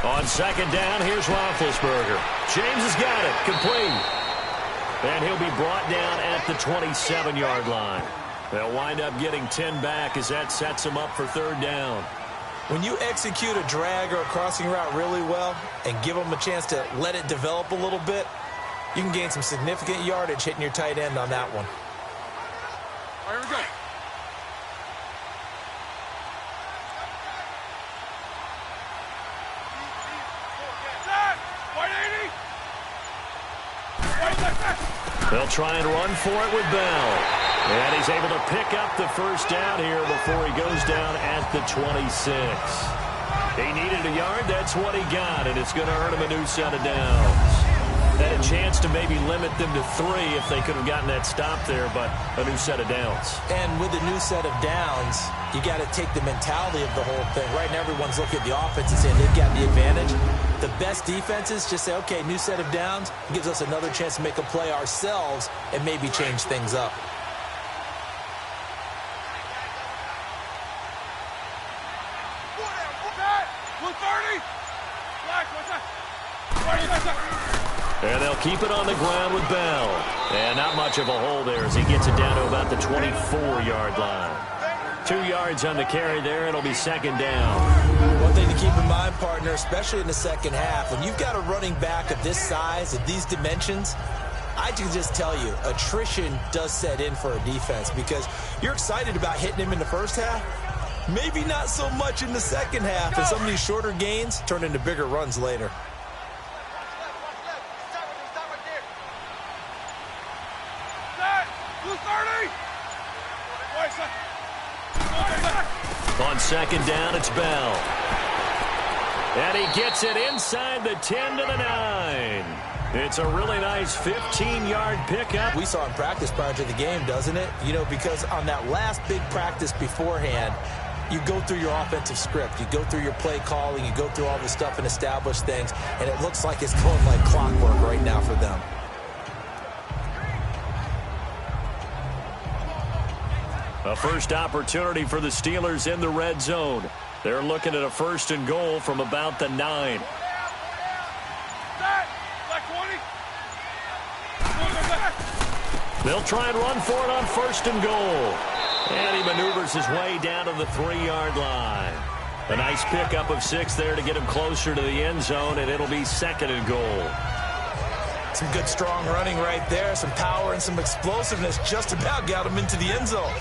On second down, here's Roethlisberger. James has got it. Complete. And he'll be brought down at the 27-yard line. They'll wind up getting 10 back as that sets them up for third down. When you execute a drag or a crossing route really well and give them a chance to let it develop a little bit, you can gain some significant yardage hitting your tight end on that one. All right, here we go. They'll try and run for it with Bell. And he's able to pick up the first down here before he goes down at the 26. He needed a yard. That's what he got, and it's going to earn him a new set of downs. Had a chance to maybe limit them to 3 if they could have gotten that stop there, but a new set of downs. And with a new set of downs, you got to take the mentality of the whole thing. Right now, everyone's looking at the offense and saying they've got the advantage. The best defenses just say, okay, new set of downs. It gives us another chance to make a play ourselves and maybe change things up. And they'll keep it on the ground with Bell. And not much of a hole there as he gets it down to about the 24-yard line. 2 yards on the carry there. It'll be second down. One thing to keep in mind, partner, especially in the second half, when you've got a running back of this size, of these dimensions, I can just tell you, attrition does set in for a defense because you're excited about hitting him in the first half. Maybe not so much in the second half, and some of these shorter gains turn into bigger runs later. On second down, it's Bell. And he gets it inside the 10 to the 9. It's a really nice 15-yard pickup. We saw in practice prior to the game, doesn't it? You know, because on that last big practice beforehand, you go through your offensive script. You go through your play calling. You go through all the stuff and establish things. And it looks like it's going like clockwork right now for them. A first opportunity for the Steelers in the red zone. They're looking at a first and goal from about the 9. They'll try and run for it on first and goal. And he maneuvers his way down to the 3-yard line. A nice pickup of 6 there to get him closer to the end zone, and it'll be second and goal. Some good strong running right there. Some power and some explosiveness just about got him into the end zone.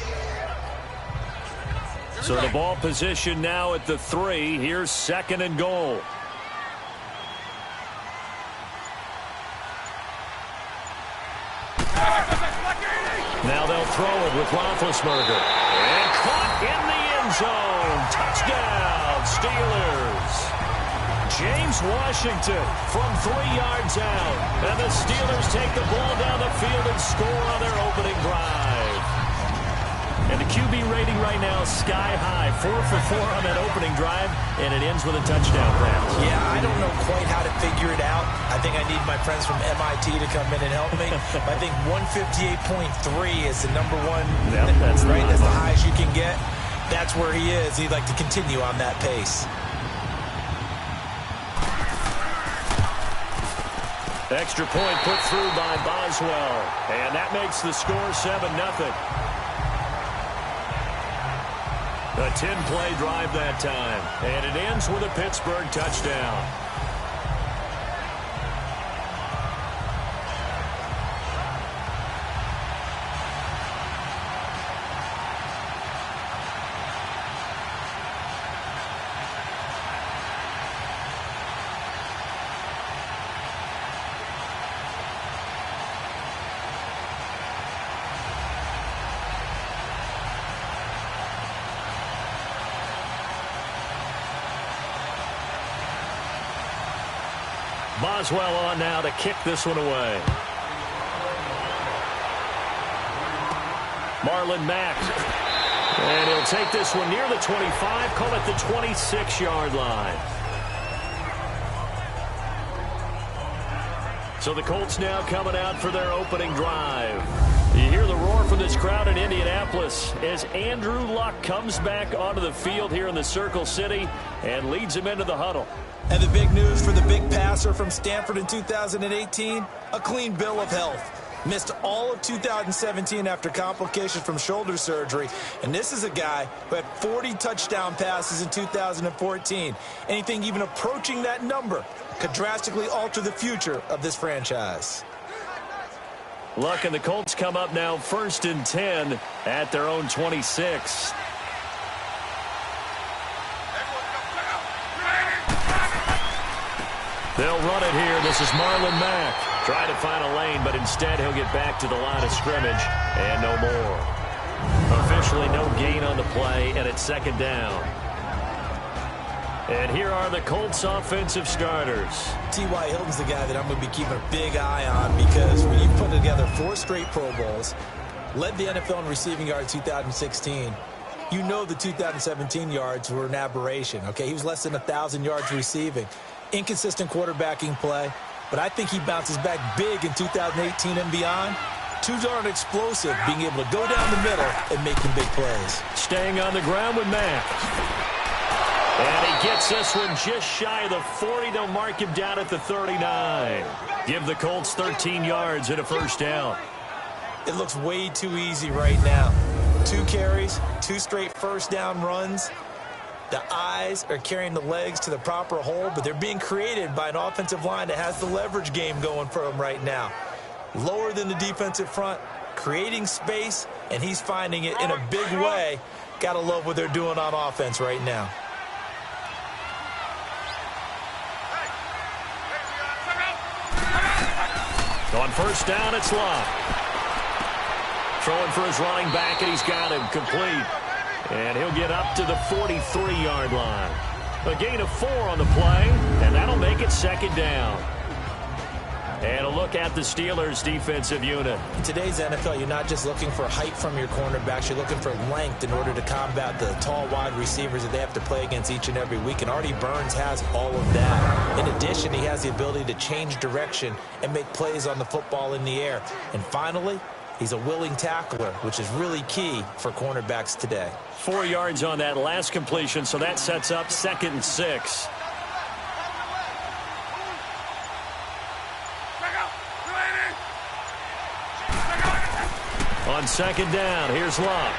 So the ball position now at the 3. Here's second and goal. Now they'll throw it with Roethlisberger. And caught in the end zone. Touchdown, Steelers. James Washington from 3 yards out. And the Steelers take the ball down the field and score on their opening drive. And the QB rating right now is sky high. 4 for 4 on that opening drive, and it ends with a touchdown pass. Yeah, I don't know quite how to figure it out. I think I need my friends from MIT to come in and help me. I think 158.3 is the number one. Yep, that's right. That's the highest you can get. That's where he is. He'd like to continue on that pace. Extra point put through by Boswell, and that makes the score 7-0. A 10-play drive that time, and it ends with a Pittsburgh touchdown. Boswell on now to kick this one away. Marlon Mack. And he'll take this one near the 25, call it the 26-yard line. So the Colts now coming out for their opening drive. You hear the roar from this crowd in Indianapolis as Andrew Luck comes back onto the field here in the Circle City and leads him into the huddle. And the big news for the big passer from Stanford in 2018, a clean bill of health. Missed all of 2017 after complications from shoulder surgery. And this is a guy who had 40 touchdown passes in 2014. Anything even approaching that number could drastically alter the future of this franchise. Luck and the Colts come up now 1st and 10 at their own 26. They'll run it here. This is Marlon Mack. Try to find a lane, but instead he'll get back to the line of scrimmage and no more. Officially no gain on the play, and it's 2nd down. And here are the Colts offensive starters. T.Y. Hilton's the guy that I'm going to be keeping a big eye on, because when you put together 4 straight Pro Bowls, led the NFL in receiving yards 2016, you know the 2017 yards were an aberration. Okay, he was less than 1,000 yards receiving. Inconsistent quarterbacking play, but I think he bounces back big in 2018 and beyond. Too darn explosive, being able to go down the middle and making big plays. Staying on the ground with Mack. And he gets this one just shy of the 40. They'll mark him down at the 39. Give the Colts 13 yards and a 1st down. It looks way too easy right now. 2 carries, 2 straight 1st down runs. The eyes are carrying the legs to the proper hole, but they're being created by an offensive line that has the leverage game going for them right now. Lower than the defensive front, creating space, and he's finding it in a big way. Gotta love what they're doing on offense right now. On 1st down, it's Luck. Throwing for his running back, and he's got him complete. And he'll get up to the 43-yard line. A gain of 4 on the play, and that'll make it 2nd down. And a look at the Steelers' defensive unit. In today's NFL, you're not just looking for height from your cornerbacks. You're looking for length in order to combat the tall wide receivers that they have to play against each and every week. And Artie Burns has all of that. In addition, he has the ability to change direction and make plays on the football in the air. And finally, he's a willing tackler, which is really key for cornerbacks today. 4 yards on that last completion, so that sets up 2nd and 6. On 2nd down, here's Luck.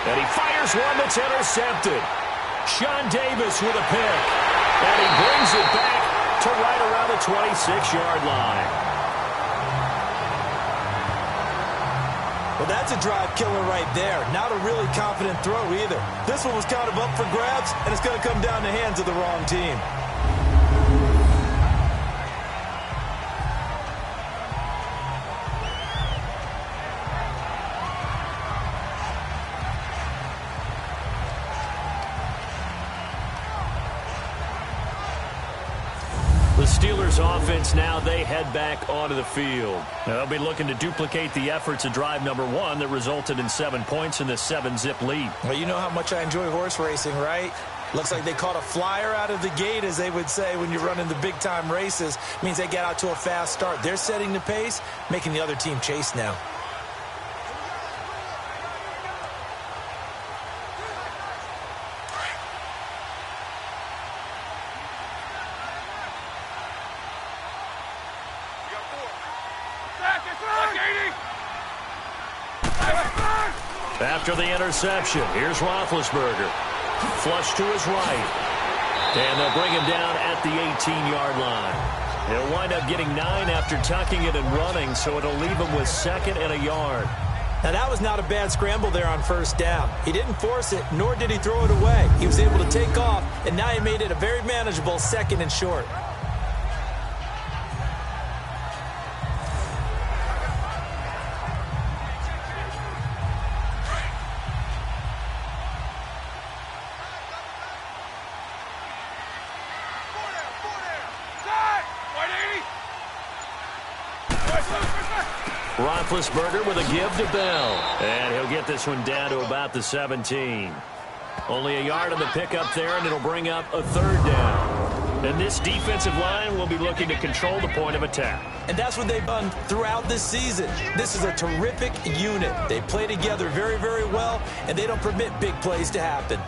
And he fires one that's intercepted. Sean Davis with a pick. And he brings it back to right around the 26-yard line. Well, that's a drive killer right there. Not a really confident throw either. This one was kind of up for grabs, and it's going to come down the hands of the wrong team. The Steelers offense now, they head back onto the field. Now, they'll be looking to duplicate the efforts of drive number 1 that resulted in 7 points in this 7-zip lead. Well, you know how much I enjoy horse racing, right? Looks like they caught a flyer out of the gate, as they would say when you're running the big-time races. Means they get out to a fast start. They're setting the pace, making the other team chase now. After the interception, here's Roethlisberger. Flush to his right. And they'll bring him down at the 18-yard line. He'll wind up getting 9 after tucking it and running, so it'll leave him with 2nd and a yard. Now, that was not a bad scramble there on 1st down. He didn't force it, nor did he throw it away. He was able to take off, and now he made it a very manageable 2nd and short. Roethlisberger with a give to Bell. And he'll get this one down to about the 17. Only a yard on the pickup there, and it'll bring up a 3rd down. And this defensive line will be looking to control the point of attack. And that's what they've done throughout this season. This is a terrific unit. They play together very, very well, and they don't permit big plays to happen.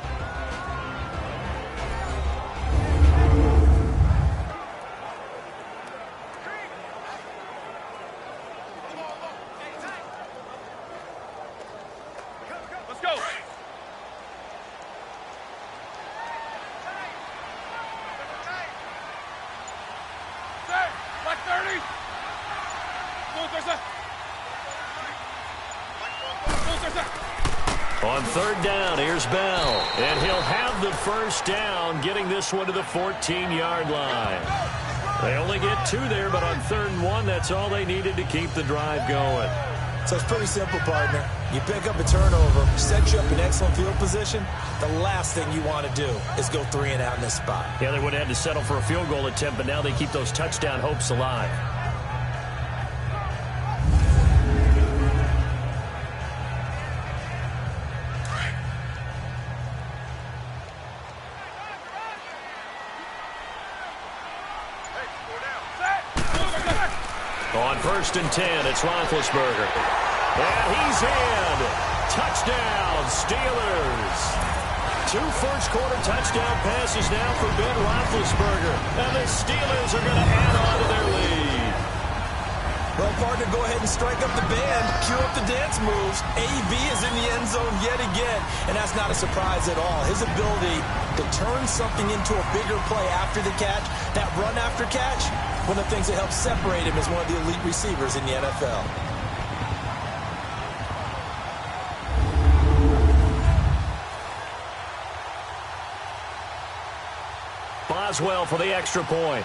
Let's go. Black 30. On third down, here's Bell. And he'll have the first down, getting this one to the 14-yard line. They only get 2 there, but on 3rd and 1, that's all they needed to keep the drive going. So it's pretty simple, partner. You pick up a turnover, set you up in excellent field position. The last thing you want to do is go 3 and out in this spot. Yeah, they would have had to settle for a field goal attempt, but now they keep those touchdown hopes alive. On 1st and 10, it's Roethlisberger. And he's in. Touchdown, Steelers. 2 first-quarter touchdown passes now for Ben Roethlisberger. And the Steelers are going to add on to their lead. Well, partner, go ahead and strike up the band. Cue up the dance moves. AV is in the end zone yet again. And that's not a surprise at all. His ability to turn something into a bigger play after the catch, that run after catch, one of the things that helps separate him as one of the elite receivers in the NFL. Boswell for the extra point.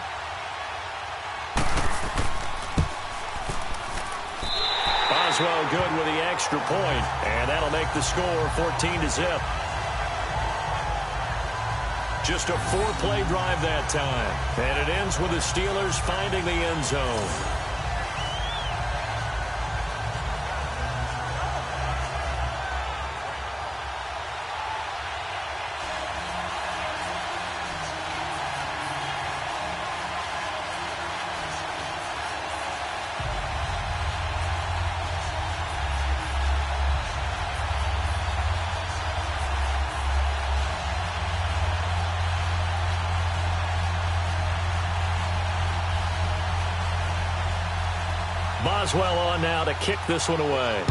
Boswell good with the extra point, and that'll make the score 14-0. Just a 4-play drive that time. And it ends with the Steelers finding the end zone. Boswell on now to kick this one away.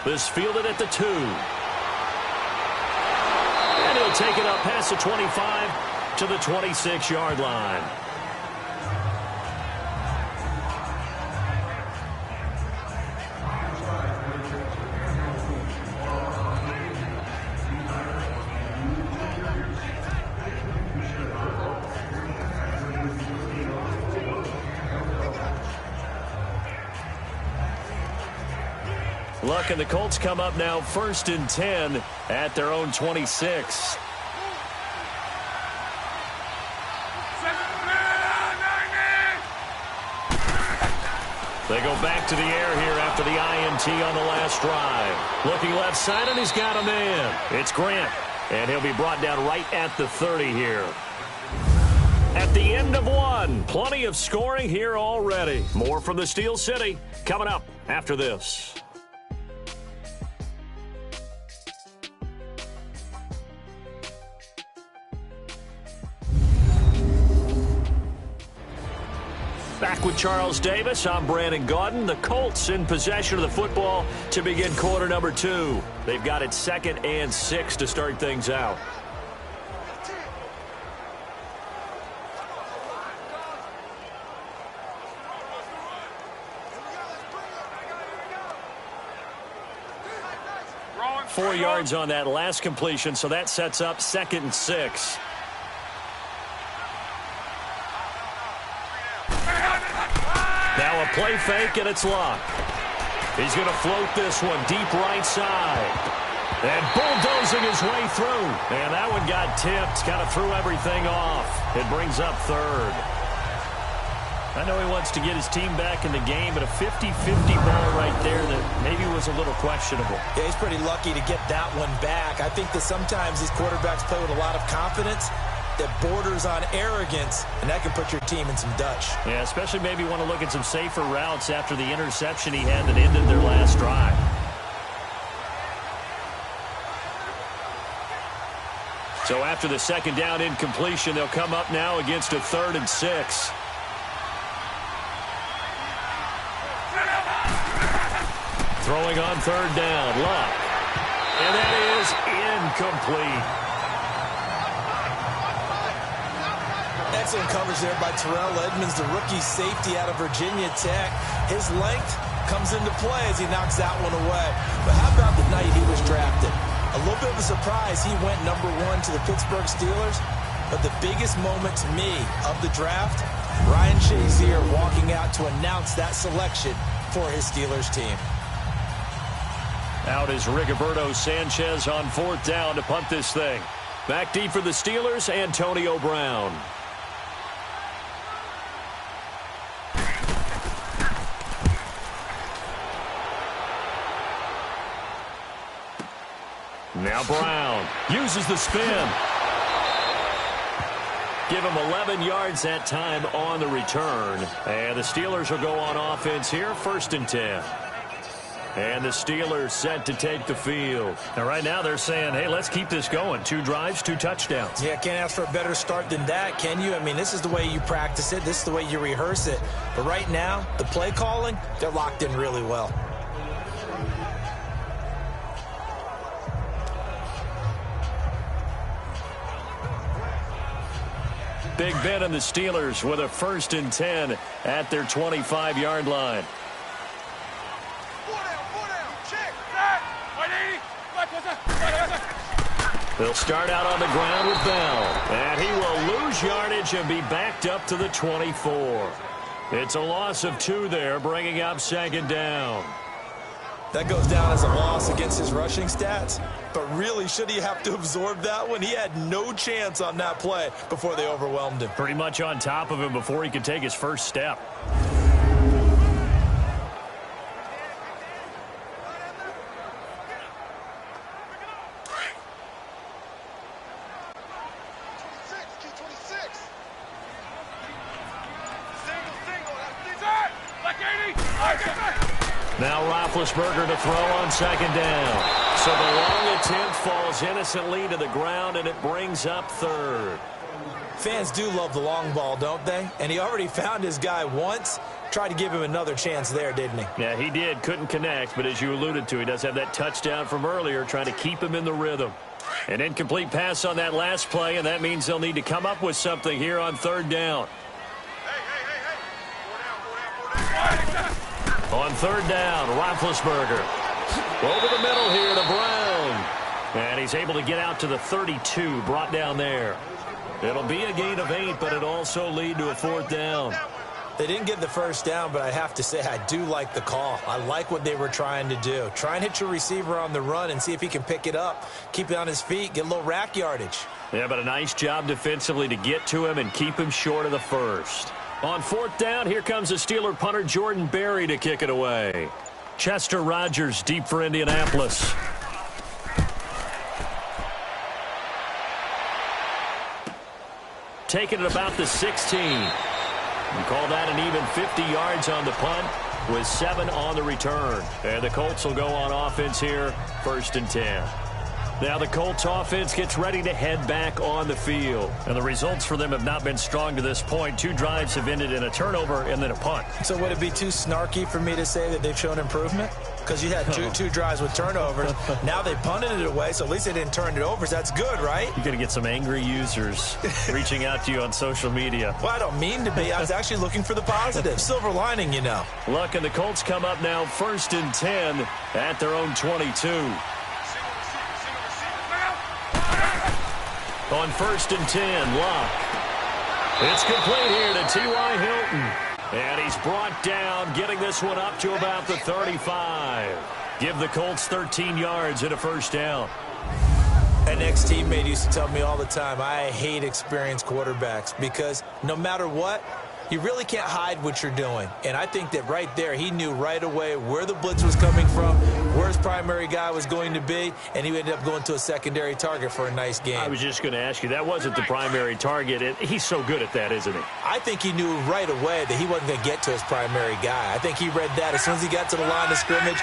This fielded at the 2. And he'll take it up past the 25 to the 26-yard line. Luck and the Colts come up now 1st and 10 at their own 26. They go back to the air here after the INT on the last drive. Looking left side, and he's got a man. It's Grant, and he'll be brought down right at the 30 here. At the end of 1, plenty of scoring here already. More from the Steel City coming up after this. Back with Charles Davis, I'm Brandon Gaudin. The Colts in possession of the football to begin quarter number 2. They've got it 2nd and 6 to start things out. Rolling. 4 yards on that last completion, so that sets up 2nd and 6. Now a play fake, and it's Luck. He's going to float this one deep right side. And bulldozing his way through. And that one got tipped, kind of threw everything off. It brings up 3rd. I know he wants to get his team back in the game, but a 50-50 ball right there that maybe was a little questionable. Yeah, he's pretty lucky to get that one back. I think that sometimes these quarterbacks play with a lot of confidence that borders on arrogance, and that can put your team in some Dutch. Yeah, especially maybe want to look at some safer routes after the interception he had that ended their last drive. So after the second down incompletion, they'll come up now against a 3rd and 6. Throwing on 3rd down, Luck. And that is incomplete. Excellent coverage there by Terrell Edmonds, the rookie safety out of Virginia Tech. His length comes into play as he knocks that one away. But how about the night he was drafted? A little bit of a surprise. He went number 1 to the Pittsburgh Steelers. But the biggest moment to me of the draft, Ryan Shazier walking out to announce that selection for his Steelers team. Out is Rigoberto Sanchez on 4th down to punt this thing. Back deep for the Steelers, Antonio Brown. Now Brown uses the spin. Give him 11 yards that time on the return. And the Steelers will go on offense here, 1st and 10. And the Steelers set to take the field. And right now they're saying, hey, let's keep this going. 2 drives, 2 touchdowns. Yeah, can't ask for a better start than that, can you? I mean, this is the way you practice it. This is the way you rehearse it. But right now, the play calling, they're locked in really well. Big Ben and the Steelers with a 1st and 10 at their 25-yard line. They'll start out on the ground with Bell. And he will lose yardage and be backed up to the 24. It's a loss of 2 there, bringing up 2nd down. That goes down as a loss against his rushing stats. But really, should he have to absorb that one? He had no chance on that play before they overwhelmed him. Pretty much on top of him before he could take his first step. Now Roethlisberger to throw on 2nd down. So the long attempt falls innocently to the ground, and it brings up 3rd. Fans do love the long ball, don't they? And he already found his guy once. Tried to give him another chance there, didn't he? Yeah, he did. Couldn't connect, but as you alluded to, he does have that touchdown from earlier, trying to keep him in the rhythm. An incomplete pass on that last play, and that means they'll need to come up with something here on 3rd down. On 3rd down, Roethlisberger. Over the middle here to Brown. And he's able to get out to the 32, brought down there. It'll be a gain of 8, but it'll also lead to a 4th down. They didn't get the first down, but I have to say I do like the call. I like what they were trying to do. Try and hit your receiver on the run and see if he can pick it up. Keep it on his feet, get a little rack yardage. Yeah, but a nice job defensively to get to him and keep him short of the first. On 4th down, here comes the Steeler punter Jordan Berry to kick it away. Chester Rogers deep for Indianapolis. Taking it about the 16. You call that an even 50 yards on the punt with 7 on the return. And the Colts will go on offense here, 1st and 10. Now the Colts offense gets ready to head back on the field. And the results for them have not been strong to this point. 2 drives have ended in a turnover and then a punt. So would it be too snarky for me to say that they've shown improvement? Because you had two drives with turnovers. Now they punted it away, so at least they didn't turn it over. So that's good, right? You're going to get some angry users reaching out to you on social media. Well, I don't mean to be. I was actually looking for the positive. Silver lining, you know. Luck, and the Colts come up now 1st and 10 at their own 22. On 1st and 10, Luck. It's complete here to T.Y. Hilton. And he's brought down, getting this one up to about the 35. Give the Colts 13 yards and a first down. An ex-teammate used to tell me all the time, I hate experienced quarterbacks because no matter what, You really can't hide what you're doing. And I think that right there, he knew right away where the blitz was coming from, where his primary guy was going to be, and he ended up going to a secondary target for a nice game. I was just going to ask you, that wasn't the primary target. He's so good at that, isn't he? I think he knew right away that he wasn't going to get to his primary guy. I think he read that as soon as he got to the line of scrimmage,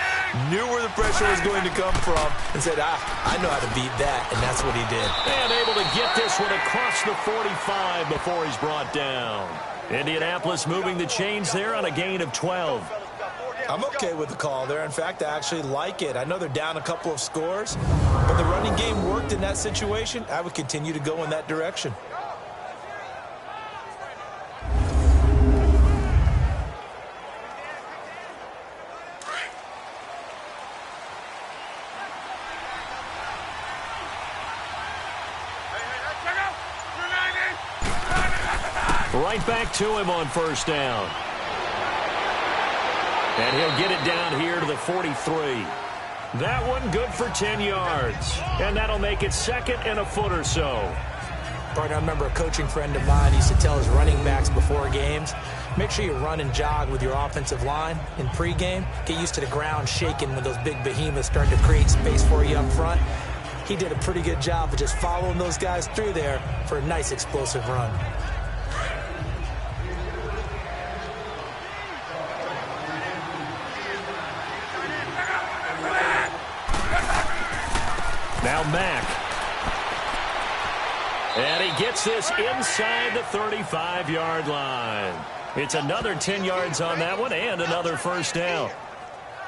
knew where the pressure was going to come from, and said, I know how to beat that, and that's what he did. And able to get this one across the 45 before he's brought down. Indianapolis moving the chains there on a gain of 12. I'm okay with the call there. In fact, I actually like it. I know they're down a couple of scores, but the running game worked in that situation. I would continue to go in that direction. Right back to him on first down. And he'll get it down here to the 43. That one good for 10 yards. And that'll make it second and a foot or so. Partner, I remember a coaching friend of mine used to tell his running backs before games, make sure you run and jog with your offensive line in pregame. Get used to the ground shaking when those big behemoths start to create space for you up front. He did a pretty good job of just following those guys through there for a nice explosive run. Now Mack. And he gets this inside the 35-yard line. It's another 10 yards on that one and another first down.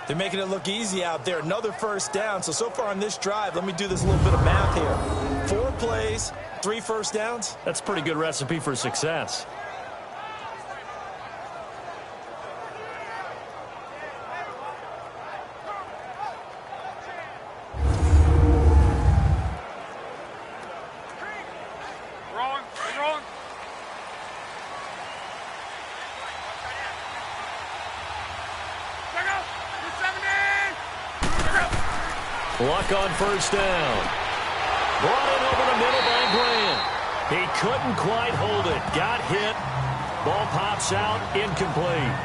They're making it look easy out there. Another first down. So far on this drive, let me do this little bit of math here. 4 plays, 3 first downs. That's a pretty good recipe for success. Luck on first down. Brought in over the middle by Grant. He couldn't quite hold it. Got hit. Ball pops out. Incomplete.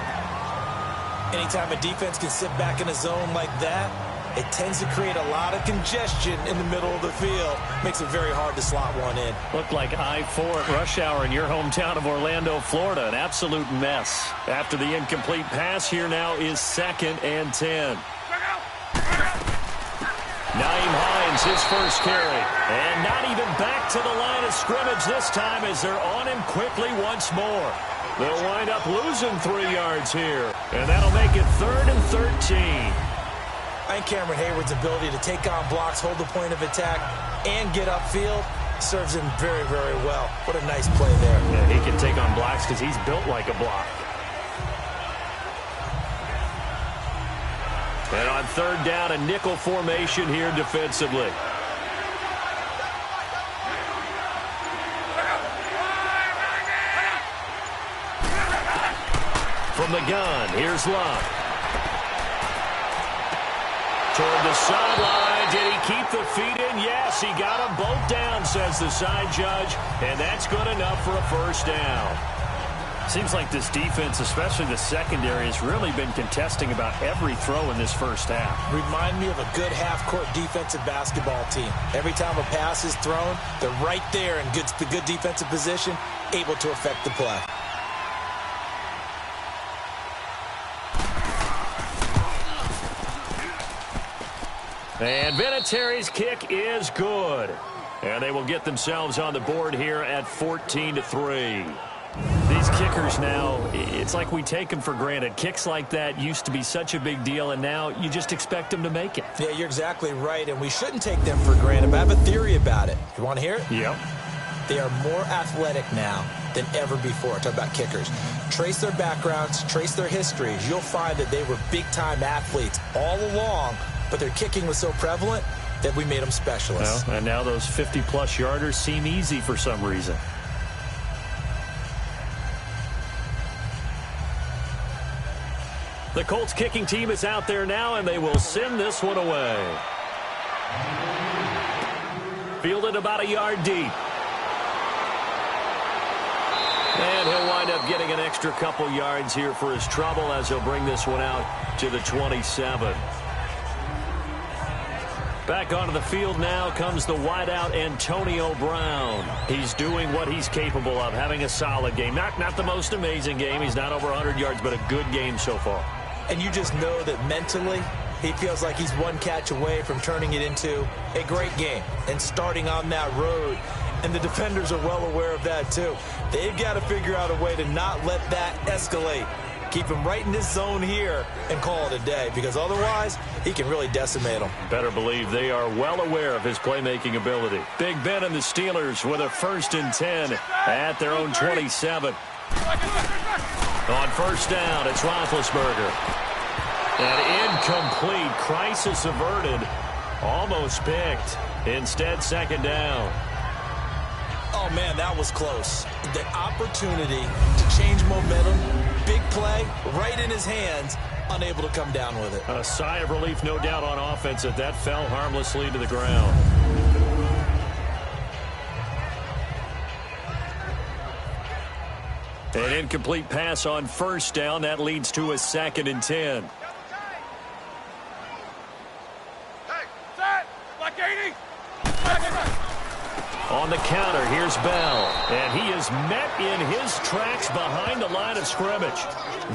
Anytime a defense can sit back in a zone like that, it tends to create a lot of congestion in the middle of the field. Makes it very hard to slot one in. Looked like I-4 at rush hour in your hometown of Orlando, Florida. An absolute mess. After the incomplete pass, here now is 2nd and 10. Nyheim Hines, his first carry. And not even back to the line of scrimmage this time as they're on him quickly once more. They'll wind up losing 3 yards here. And that'll make it 3rd and 13. I think Cameron Hayward's ability to take on blocks, hold the point of attack, and get upfield serves him very, very well. What a nice play there. Yeah, he can take on blocks because he's built like a block. And on 3rd down, a nickel formation here defensively. From the gun, here's Love. Toward the sideline, did he keep the feet in? Yes, he got them both down, says the side judge, and that's good enough for a first down. Seems like this defense, especially the secondary, has really been contesting about every throw in this first half. Remind me of a good half-court defensive basketball team. Every time a pass is thrown, they're right there in the good defensive position, able to affect the play. And Vinatieri's kick is good. And they will get themselves on the board here at 14-3. These kickers now, it's like we take them for granted. Kicks like that used to be such a big deal, and now you just expect them to make it. Yeah, you're exactly right, and we shouldn't take them for granted, but I have a theory about it. You want to hear it? Yep. They are more athletic now than ever before. Talk about kickers. Trace their backgrounds, trace their histories. You'll find that they were big-time athletes all along, but their kicking was so prevalent that we made them specialists. Well, and now those 50-plus yarders seem easy for some reason. The Colts kicking team is out there now, and they will send this one away. Fielded about a yard deep. And he'll wind up up getting an extra couple yards here for his trouble as he'll bring this one out to the 27. Back onto the field now comes the wideout Antonio Brown. He's doing what he's capable of, having a solid game. Not the most amazing game. He's not over 100 yards, but a good game so far. And you just know that mentally he feels like he's one catch away from turning it into a great game and starting on that road. And the defenders are well aware of that too. They've got to figure out a way to not let that escalate. Keep him right in this zone here and call it a day, because otherwise he can really decimate them. Better believe they are well aware of his playmaking ability. Big Ben and the Steelers with a 1st and 10 at their own 27. On first down, it's Roethlisberger. An incomplete, crisis averted, almost picked. Instead, 2nd down. Oh, man, that was close. The opportunity to change momentum, big play, right in his hands, unable to come down with it. A sigh of relief, no doubt, on offense that fell harmlessly to the ground. An incomplete pass on first down. That leads to a 2nd and 10. Hey, set! Like 80! On the counter, here's Bell. And he is met in his tracks behind the line of scrimmage.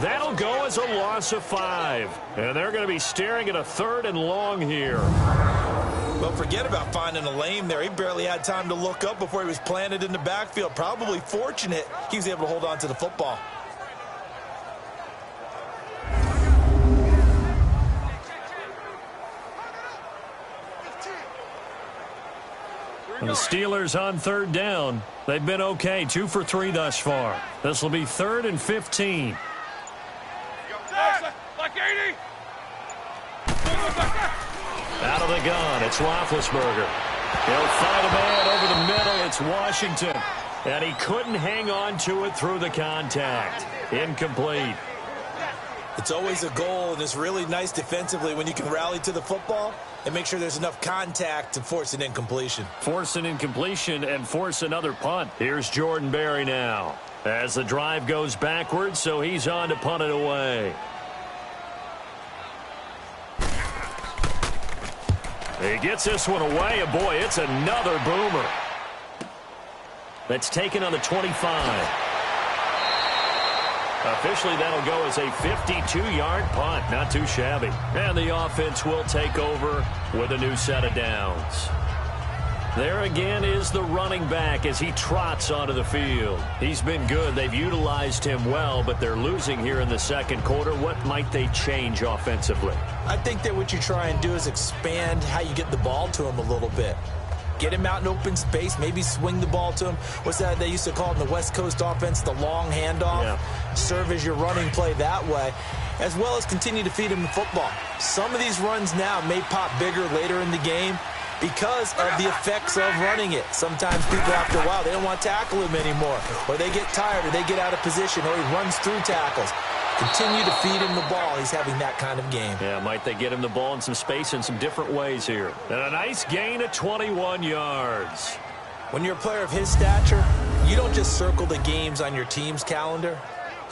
That'll go as a loss of 5. And they're going to be staring at a 3rd and long here. Well, forget about finding a lane there. He barely had time to look up before he was planted in the backfield. Probably fortunate he was able to hold on to the football. The Steelers on 3rd down. They've been okay, 2 for 3 thus far. This will be 3rd and 15. Like 80! Out of the gun, it's Roethlisberger. He'll fight a man over the middle. It's Washington. And he couldn't hang on to it through the contact. Incomplete. It's always a goal, and it's really nice defensively when you can rally to the football and make sure there's enough contact to force an incompletion. Force an incompletion and force another punt. Here's Jordan Berry now. As the drive goes backwards, so he's on to punt it away. He gets this one away, and boy, it's another boomer. That's taken on the 25. Officially, that'll go as a 52-yard punt. Not too shabby. And the offense will take over with a new set of downs. There again is the running back as he trots onto the field. He's been good. They've utilized him well, but they're losing here in the 2nd quarter. What might they change offensively? I think that what you try and do is expand how you get the ball to him a little bit. Get him out in open space, maybe swing the ball to him. What's that they used to call in the West Coast offense, the long handoff? Yeah. Serve as your running play that way, as well as continue to feed him the football. Some of these runs now may pop bigger later in the game because of the effects of running it. Sometimes people, after a while, they don't want to tackle him anymore, or they get tired, or they get out of position, or he runs through tackles. Continue to feed him the ball. He's having that kind of game. Yeah, might they get him the ball in some space in some different ways here. And a nice gain of 21 yards. When you're a player of his stature, you don't just circle the games on your team's calendar.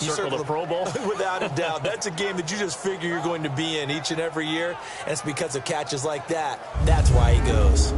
You circle the Pro Bowl? Without a doubt. That's a game that you just figure you're going to be in each and every year. And it's because of catches like that. That's why he goes.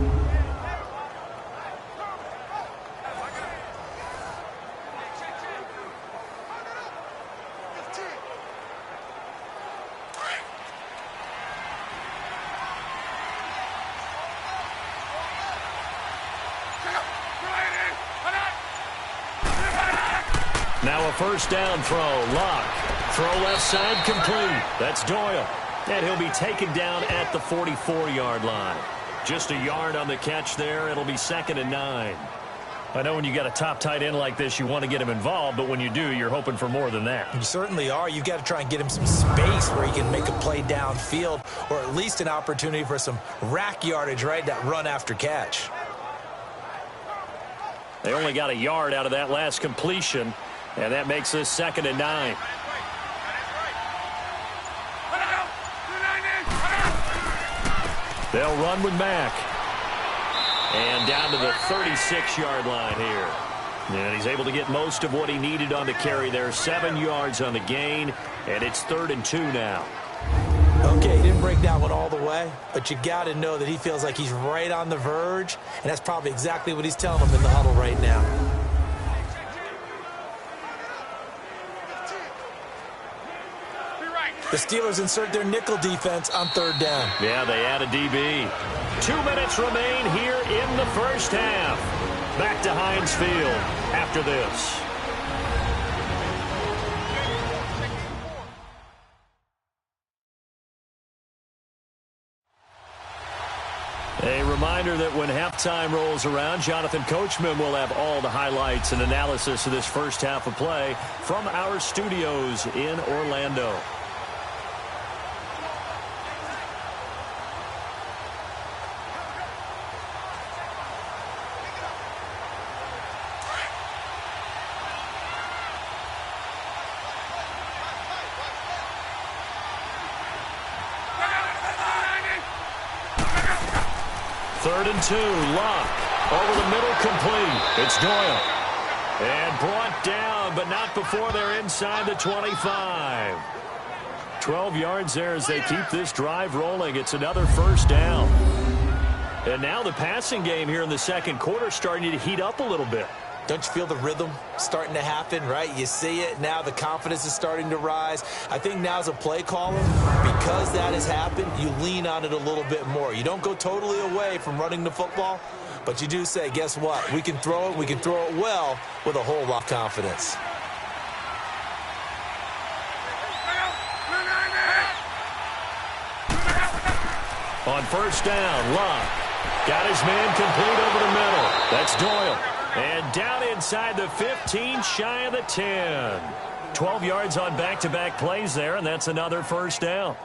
Now a first down throw. Lock. Throw left side complete. That's Doyle. And he'll be taken down at the 44-yard line. Just a yard on the catch there. It'll be 2nd and 9. I know when you got a top tight end like this, you want to get him involved, but when you do, you're hoping for more than that. You certainly are. You've got to try and get him some space where he can make a play downfield, or at least an opportunity for some rack yardage, right? That run after catch. They only got a yard out of that last completion, and that makes this 2nd and 9. They'll run with Mack. And down to the 36-yard line here. And he's able to get most of what he needed on the carry there. 7 yards on the gain, and it's 3rd and 2 now. Okay, he didn't break that one all the way, but you got to know that he feels like he's right on the verge, and that's probably exactly what he's telling them in the huddle right now. The Steelers insert their nickel defense on 3rd down. Yeah, they add a DB. 2 minutes remain here in the first half. Back to Heinz Field after this. A reminder that when halftime rolls around, Jonathan Coachman will have all the highlights and analysis of this first half of play from our studios in Orlando. Third and 2, Luck. Over the middle, complete. It's Doyle. And brought down, but not before they're inside the 25. 12 yards there as they keep this drive rolling. It's another first down. And now the passing game here in the second quarter starting to heat up a little bit. Don't you feel the rhythm starting to happen, right? You see it. Now the confidence is starting to rise. I think now's a play caller. Because that has happened, you lean on it a little bit more. You don't go totally away from running the football, but you do say, guess what? We can throw it. We can throw it well with a whole lot of confidence. On first down, Luck got his man complete over the middle. That's Doyle. And down inside the 15, shy of the 10. 12 yards on back-to-back plays there, and that's another first down.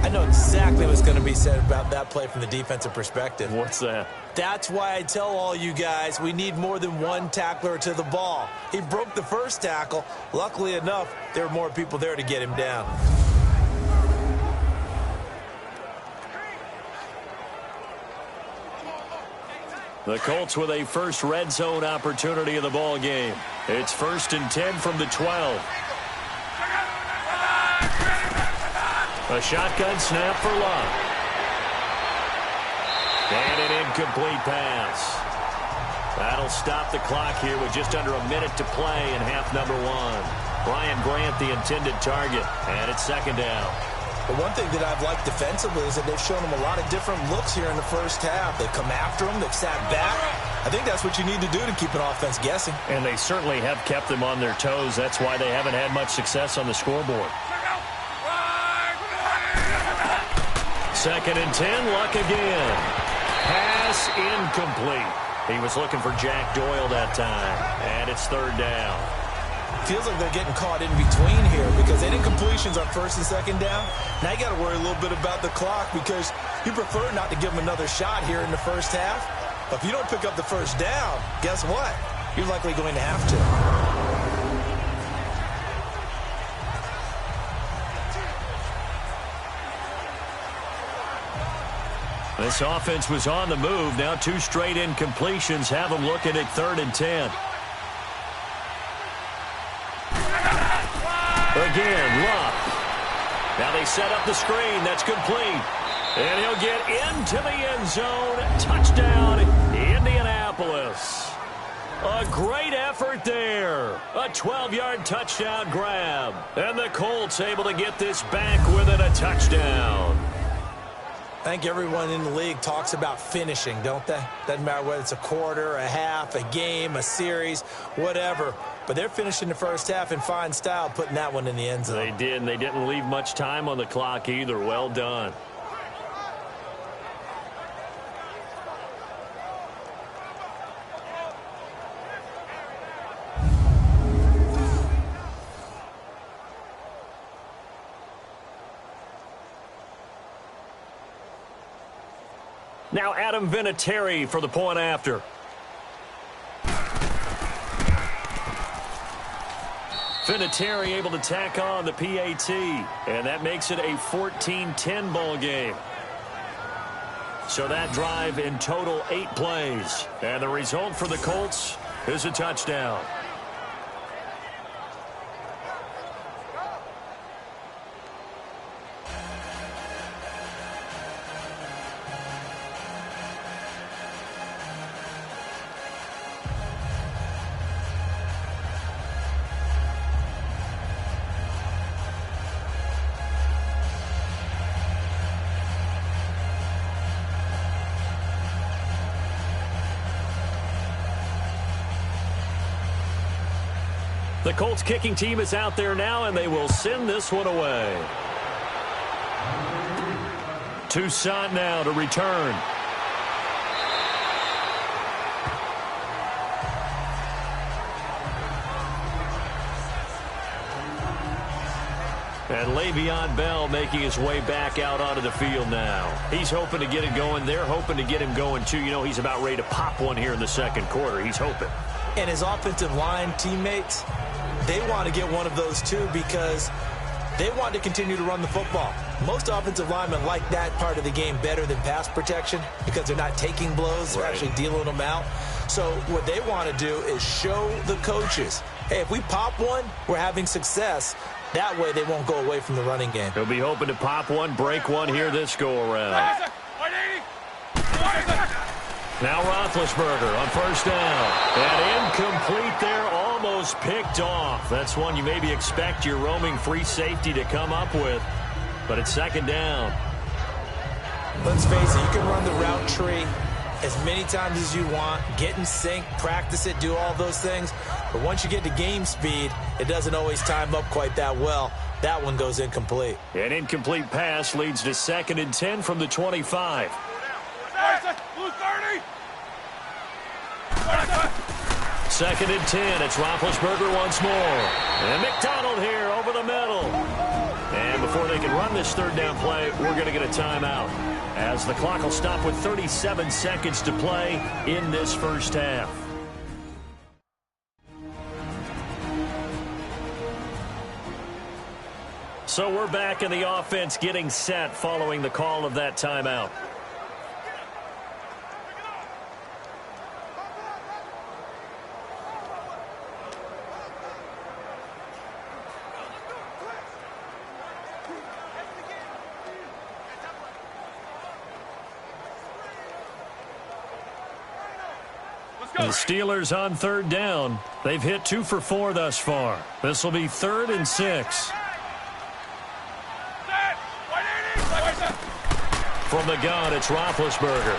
I know exactly what's going to be said about that play from the defensive perspective. What's that? That's why I tell all you guys we need more than one tackler to the ball. He broke the first tackle. Luckily enough, there were more people there to get him down. The Colts with a first red zone opportunity of the ball game. It's 1st and 10 from the 12. A shotgun snap for Luck. And an incomplete pass. That'll stop the clock here with just under a minute to play in half number 1. Brian Grant the intended target, and it's 2nd down. But one thing that I've liked defensively is that they've shown them a lot of different looks here in the first half. They've come after them. They've sat back. I think that's what you need to do to keep an offense guessing. And they certainly have kept them on their toes. That's why they haven't had much success on the scoreboard. 2nd and 10, Luck again. Pass incomplete. He was looking for Jack Doyle that time. And it's 3rd down. Feels like they're getting caught in between here because they did completions on 1st and 2nd down. Now you got to worry a little bit about the clock because you prefer not to give them another shot here in the first half. But if you don't pick up the first down, guess what? You're likely going to have to. This offense was on the move. Now 2 straight incompletions have them looking at 3rd and 10. Again, Luck. Now they set up the screen. That's complete. And he'll get into the end zone. Touchdown, Indianapolis. A great effort there. A 12-yard touchdown grab. And the Colts able to get this back within a touchdown. I think everyone in the league talks about finishing, don't they? Doesn't matter whether it's a quarter, a half, a game, a series, whatever. But they're finishing the first half in fine style, putting that one in the end zone. They did, and they didn't leave much time on the clock either. Well done. Now Adam Vinatieri for the point after. Vinatieri able to tack on the PAT, and that makes it a 14-10 ball game. So that drive in total 8 plays. And the result for the Colts, is a touchdown. The Colts kicking team is out there now, and they will send this one away. Toussaint now to return. And Le'Veon Bell making his way back out onto the field now. He's hoping to get it going. They're hoping to get him going, too. You know, he's about ready to pop one here in the second quarter. He's hoping. And his offensive line teammates, they want to get one of those, too, because they want to continue to run the football. Most offensive linemen like that part of the game better than pass protection because they're not taking blows. They're actually dealing them out. So what they want to do is show the coaches, hey, if we pop one, we're having success. That way they won't go away from the running game. He'll be hoping to pop one, break one here this go-around. Now Roethlisberger on first down. And incomplete there, almost picked off. That's one you maybe expect your roaming free safety to come up with. But it's second down. Let's face it, you can run the route tree as many times as you want, get in sync, practice it, do all those things. But once you get to game speed, it doesn't always time up quite that well. That one goes incomplete. An incomplete pass leads to 2nd and 10 from the 25. Second and 10. It's Roethlisberger once more. And McDonald here over the middle. And before they can run this third down play, we're going to get a timeout, as the clock will stop with 37 seconds to play in this first half. So we're back in the offense getting set following the call of that timeout. The Steelers on third down. They've hit 2 for 4 thus far. This will be 3rd and 6. From the gun, it's Roethlisberger.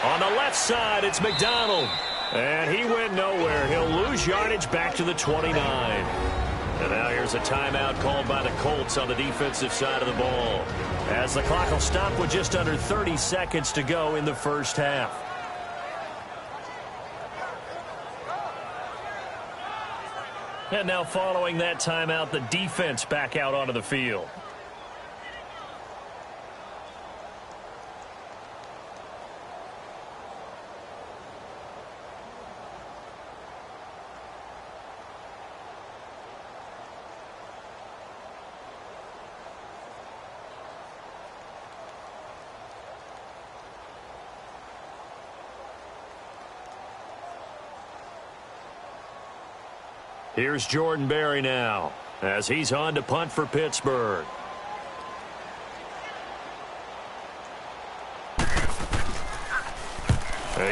On the left side, it's McDonald. And he went nowhere. He'll lose yardage back to the 29. And now here's a timeout called by the Colts on the defensive side of the ball, as the clock will stop with just under 30 seconds to go in the first half. And now following that timeout, the defense back out onto the field. Here's Jordan Berry now, as he's on to punt for Pittsburgh.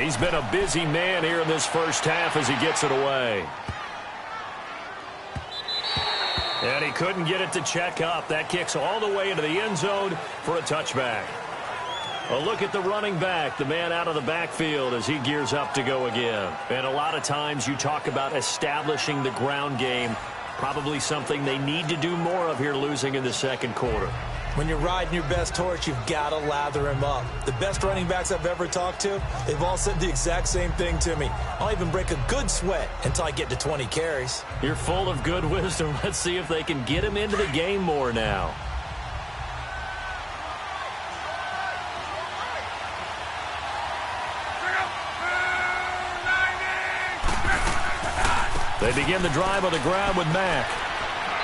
He's been a busy man here in this first half as he gets it away. And he couldn't get it to check up. That kicks all the way into the end zone for a touchback. A look at the running back, the man out of the backfield as he gears up to go again. And a lot of times you talk about establishing the ground game, probably something they need to do more of here losing in the second quarter. When you're riding your best horse, you've got to lather him up. The best running backs I've ever talked to, they've all said the exact same thing to me. I'll even break a good sweat until I get to 20 carries. You're full of good wisdom. Let's see if they can get him into the game more now. They begin the drive on the ground with Mack.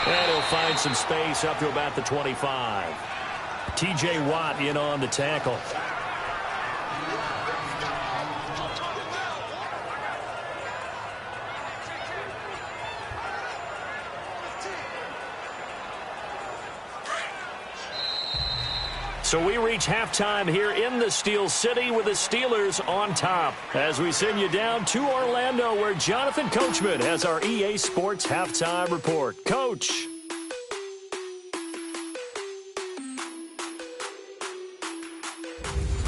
And he'll find some space up to about the 25. T.J. Watt in on the tackle. So we reach halftime here in the Steel City with the Steelers on top. As we send you down to Orlando, where Jonathan Coachman has our EA Sports Halftime Report. Coach.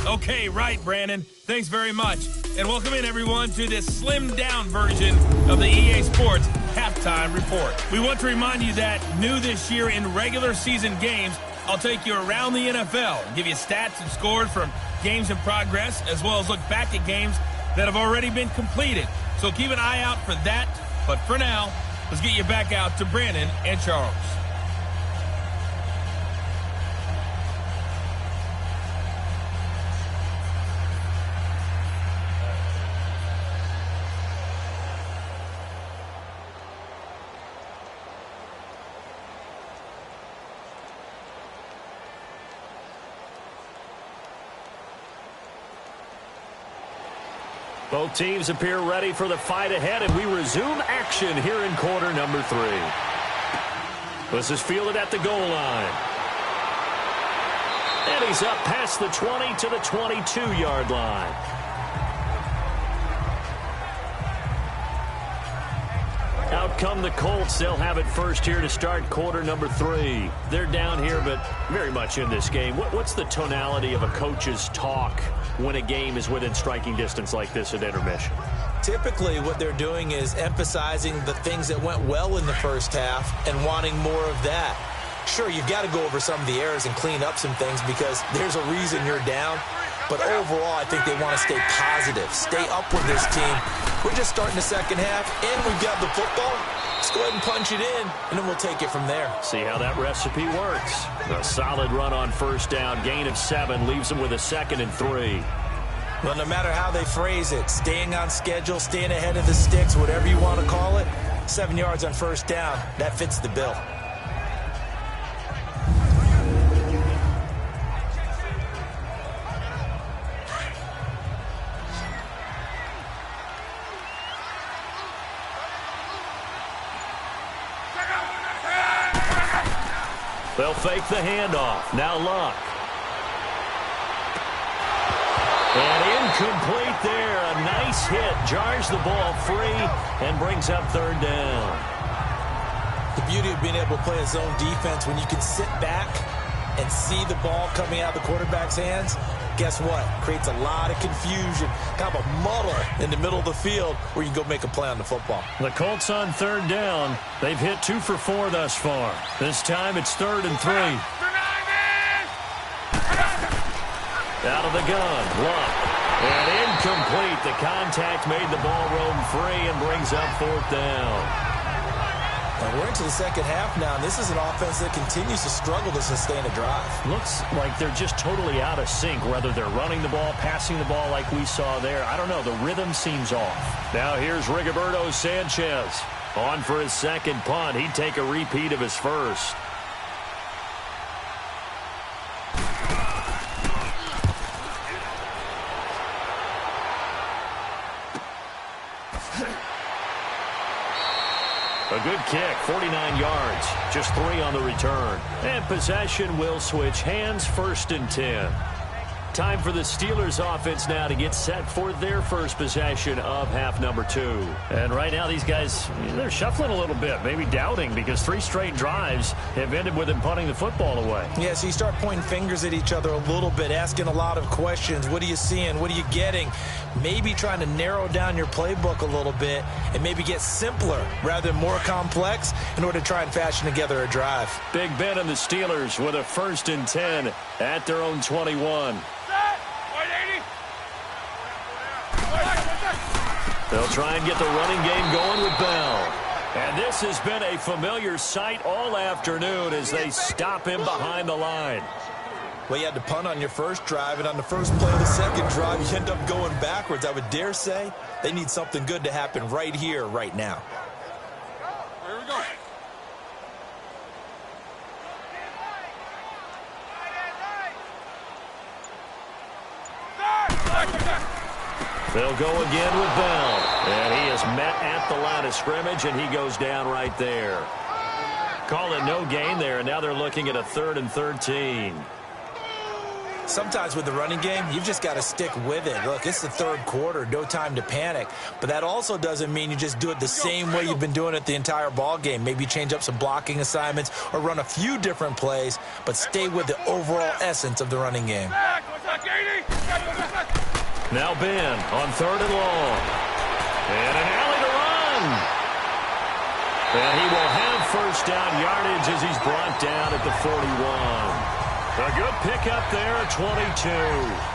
Okay, right, Brandon. Thanks very much. And welcome in, everyone, to this slimmed-down version of the EA Sports Halftime Report. We want to remind you that new this year in regular season games, I'll take you around the NFL and give you stats and scores from games in progress, as well as look back at games that have already been completed. So keep an eye out for that. But for now, let's get you back out to Brandon and Charles. Both teams appear ready for the fight ahead, and we resume action here in quarter number 3. This is fielded at the goal line. And he's up past the 20 to the 22-yard line. Out come the Colts. They'll have it first here to start quarter number 3. They're down here, but very much in this game. What's the tonality of a coach's talk when a game is within striking distance like this at intermission? Typically, what they're doing is emphasizing the things that went well in the first half and wanting more of that. Sure, you've got to go over some of the errors and clean up some things because there's a reason you're down. But overall, I think they want to stay positive, stay up with this team. We're just starting the second half, and we've got the football. Let's go ahead and punch it in, and then we'll take it from there. See how that recipe works. A solid run on first down, gain of 7, leaves them with a 2nd and 3. Well, no matter how they phrase it, staying on schedule, staying ahead of the sticks, whatever you want to call it, 7 yards on first down, that fits the bill. They'll fake the handoff. Now Luck. And incomplete there. A nice hit. Jars the ball free and brings up 3rd down. The beauty of being able to play a zone defense when you can sit back and see the ball coming out of the quarterback's hands, guess what? Creates a lot of confusion, kind of a muddle in the middle of the field where you can go make a play on the football. The Colts on 3rd down. They've hit 2 for 4 thus far. This time it's 3rd and 3. Out of the gun, Luck. And incomplete. The contact made the ball roam free and brings up 4th down. And we're into the second half now, and this is an offense that continues to struggle to sustain a drive. Looks like they're just totally out of sync, whether they're running the ball, passing the ball like we saw there. I don't know. The rhythm seems off. Now here's Rigoberto Sanchez. On for his 2nd punt. He'd take a repeat of his first. A good kick, 49 yards, just 3 on the return. And possession will switch hands, 1st and 10. Time for the Steelers offense now to get set for their first possession of half number 2. And right now these guys, they're shuffling a little bit, maybe doubting, because 3 straight drives have ended with them punting the football away. Yeah, so you start pointing fingers at each other a little bit, asking a lot of questions. What are you seeing? What are you getting? Maybe trying to narrow down your playbook a little bit and maybe get simpler rather than more complex in order to try and fashion together a drive. Big Ben and the Steelers with a 1st and 10 at their own 21. They'll try and get the running game going with Bell. And this has been a familiar sight all afternoon as they stop him behind the line. Well, you had to punt on your first drive, and on the first play of the second drive, you end up going backwards. I would dare say they need something good to happen right here, right now. Here we go. They'll go again with Bell. And he is met at the line of scrimmage, and he goes down right there. Call it no gain there, and now they're looking at a 3rd and 13. Sometimes with the running game, you've just got to stick with it. Look, it's the third quarter, no time to panic. But that also doesn't mean you just do it the same way you've been doing it the entire ball game. Maybe change up some blocking assignments or run a few different plays, but stay with the overall essence of the running game. Now Ben on 3rd and long. And an alley to run. And he will have first down yardage as he's brought down at the 41. A good pickup there at 22.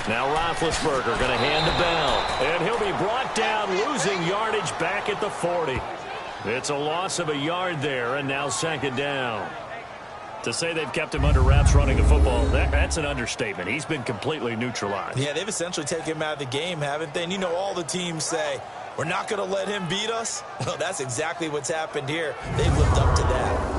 Now Roethlisberger going to hand to Bell. And he'll be brought down, losing yardage back at the 40. It's a loss of a yard there, and now 2nd down. To say they've kept him under wraps running the football, that's an understatement. He's been completely neutralized. Yeah, they've essentially taken him out of the game, haven't they? And you know all the teams say, we're not going to let him beat us. Well, that's exactly what's happened here. They've lived up to that.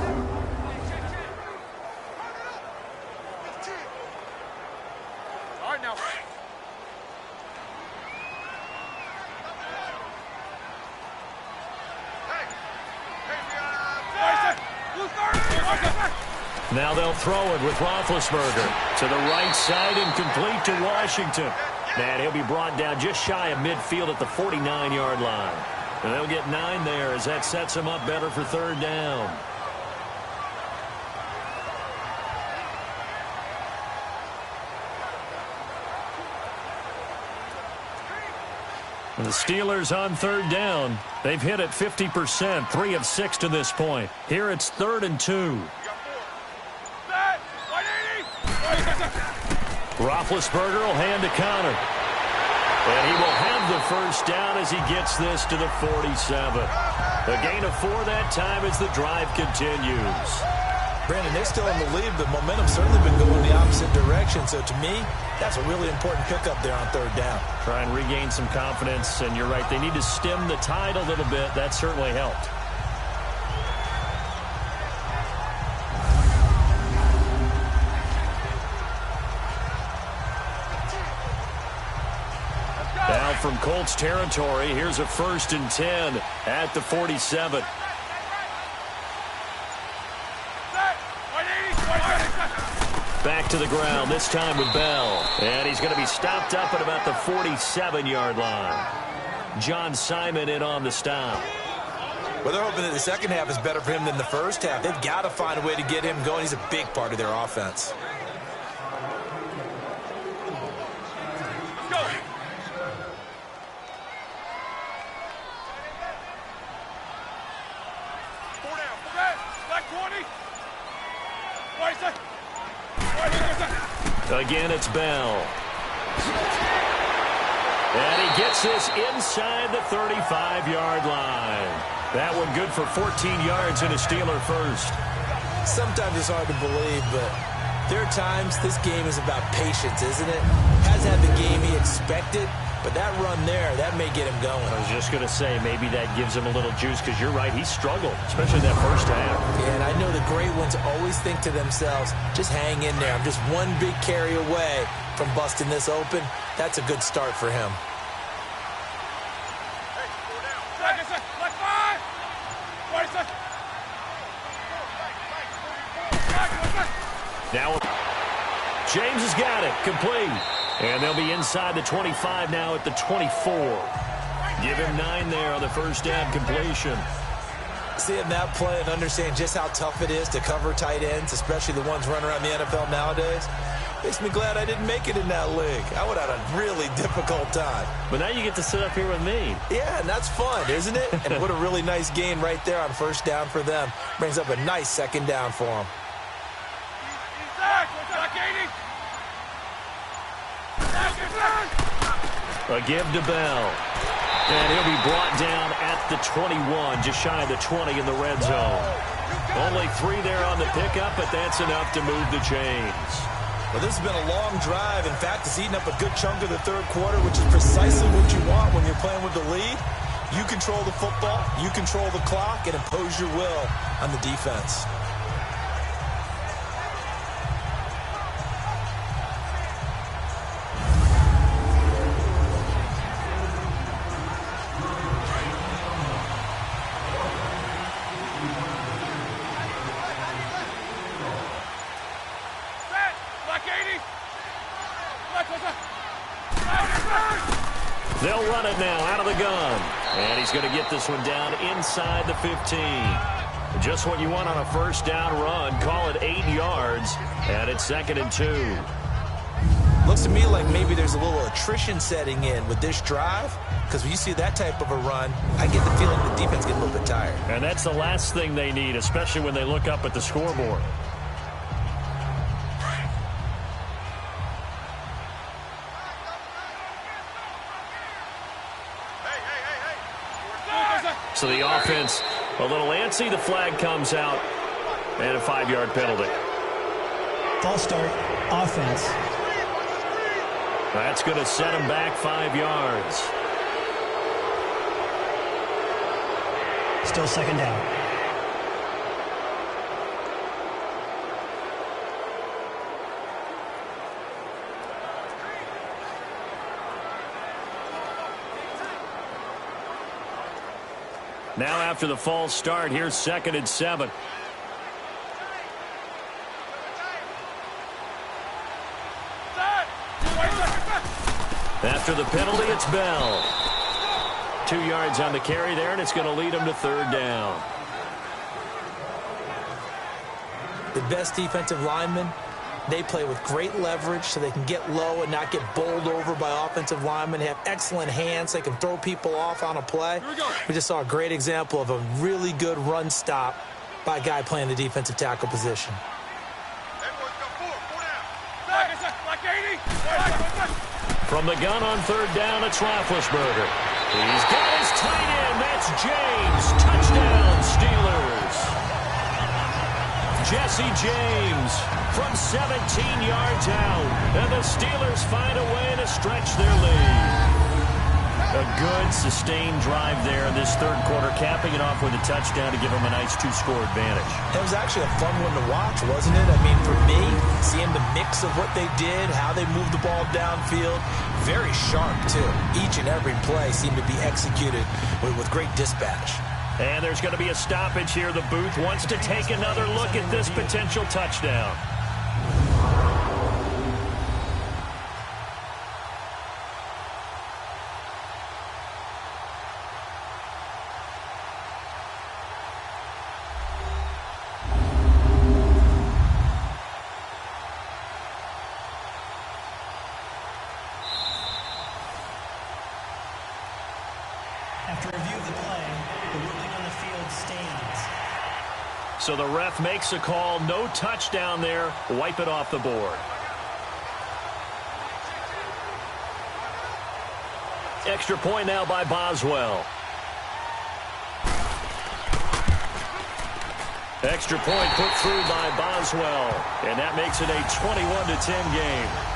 Now they'll throw it with Roethlisberger to the right side and complete to Washington. And he'll be brought down just shy of midfield at the 49-yard line. And they'll get 9 there as that sets him up better for 3rd down. And the Steelers on 3rd down. They've hit it 50%, 3 of 6 to this point. Here it's 3rd and 2. Roethlisberger will hand to Connor. And he will have the first down as he gets this to the 47. A gain of 4 that time as the drive continues. Brandon, they're still in the lead, but momentum's certainly been going the opposite direction. So to me, that's a really important pickup there on 3rd down. Try and regain some confidence, and you're right, they need to stem the tide a little bit. That certainly helped. Now from Colts territory, here's a 1st and 10 at the 47. Back to the ground, this time with Bell. And he's going to be stopped up at about the 47-yard line. John Simon in on the stop. Well, they're hoping that the second half is better for him than the first half. They've got to find a way to get him going. He's a big part of their offense. Again, it's Bell. And he gets this inside the 35-yard line. That one good for 14 yards and a Steeler first. Sometimes it's hard to believe, but there are times this game is about patience, isn't it? Hasn't had the game he expected, but that run there, that may get him going. I was just going to say, maybe that gives him a little juice, because you're right, he struggled, especially that first half. Yeah, and I know the great ones always think to themselves, just hang in there. I'm just one big carry away from busting this open. That's a good start for him. Now, James has got it, complete. And they'll be inside the 25 now at the 24. Give him 9 there on the first down completion. Seeing that play and understanding just how tough it is to cover tight ends, especially the ones running around the NFL nowadays, makes me glad I didn't make it in that league. I would have had a really difficult time. But now you get to sit up here with me. Yeah, and that's fun, isn't it? And what a really nice gain right there on first down for them. Brings up a nice second down for them. A give to Bell. And he'll be brought down at the 21, just shy of the 20 in the red zone. Only 3 there on the pickup, but that's enough to move the chains. Well, this has been a long drive. In fact, it's eaten up a good chunk of the third quarter, which is precisely what you want when you're playing with the lead. You control the football, you control the clock, and impose your will on the defense. They'll run it now out of the gun. And he's going to get this one down inside the 15. Just what you want on a first down run. Call it 8 yards. And it's 2nd and 2. Looks to me like maybe there's a little attrition setting in with this drive. Because when you see that type of a run, I get the feeling the defense gets a little bit tired. And that's the last thing they need, especially when they look up at the scoreboard. So the offense a little antsy. The flag comes out and a 5-yard penalty. False start, offense. That's going to set him back 5 yards. Still 2nd down. Now after the false start, here's 2nd and 7. After the penalty, it's Bell. 2 yards on the carry there, and it's going to lead him to 3rd down. The best defensive linemen, they play with great leverage so they can get low and not get bowled over by offensive linemen. They have excellent hands. They can throw people off on a play. We just saw a great example of a really good run stop by a guy playing the defensive tackle position. From the gun on 3rd down, it's Roethlisberger. He's got his tight end. That's James. Touchdown, Steelers. Jesse James from 17 yards out. And the Steelers find a way to stretch their lead. A good, sustained drive there in this third quarter, capping it off with a touchdown to give them a nice 2-score advantage. It was actually a fun one to watch, wasn't it? I mean, for me, seeing the mix of what they did, how they moved the ball downfield, very sharp, too. Each and every play seemed to be executed with great dispatch. And there's going to be a stoppage here. The booth wants to take another look at this potential touchdown. After review of the play, the ruling on the field stands. So the ref makes a call. No touchdown there. Wipe it off the board. Extra point now by Boswell. Extra point put through by Boswell. And that makes it a 21-10 game.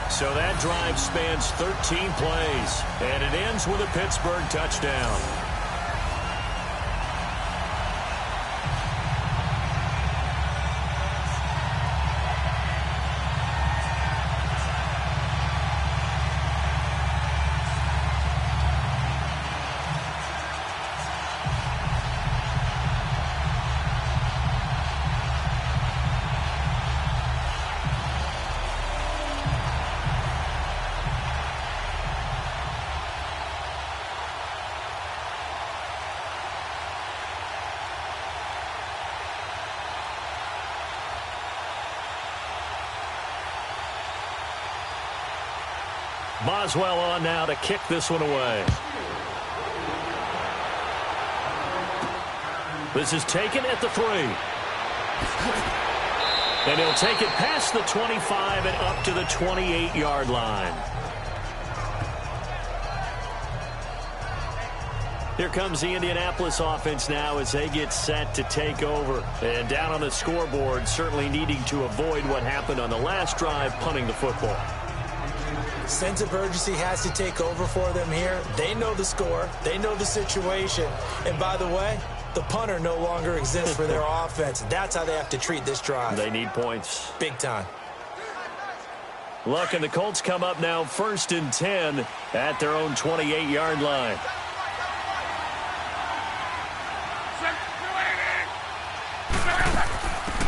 So that drive spans 13 plays, and it ends with a Pittsburgh touchdown. Boswell on now to kick this one away. This is taken at the 3. And he'll take it past the 25 and up to the 28-yard line. Here comes the Indianapolis offense now as they get set to take over. And down on the scoreboard, certainly needing to avoid what happened on the last drive, punting the football. Sense of urgency has to take over for them here. They know the score. They know the situation. And by the way, the punter no longer exists for their offense. That's how they have to treat this drive. They need points. Big time. Look, and the Colts come up now 1st and 10 at their own 28-yard line.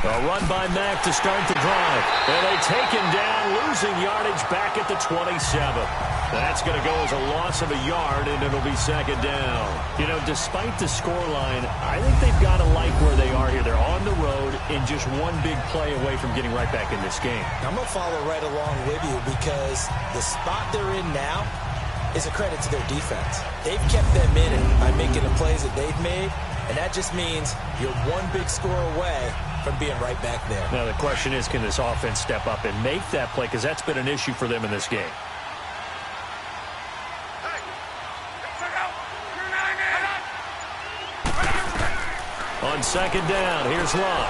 A run by Mack to start the drive. And they take him down, losing yardage back at the 27. That's going to go as a loss of a yard, and it'll be 2nd down. You know, despite the scoreline, I think they've got to like where they are here. They're on the road and just one big play away from getting right back in this game. I'm going to follow right along with you because the spot they're in now is a credit to their defense. They've kept them in it by making the plays that they've made, and that just means you're one big score away from being right back there. Now the question is, can this offense step up and make that play? Because that's been an issue for them in this game. On 2nd down, here's Love.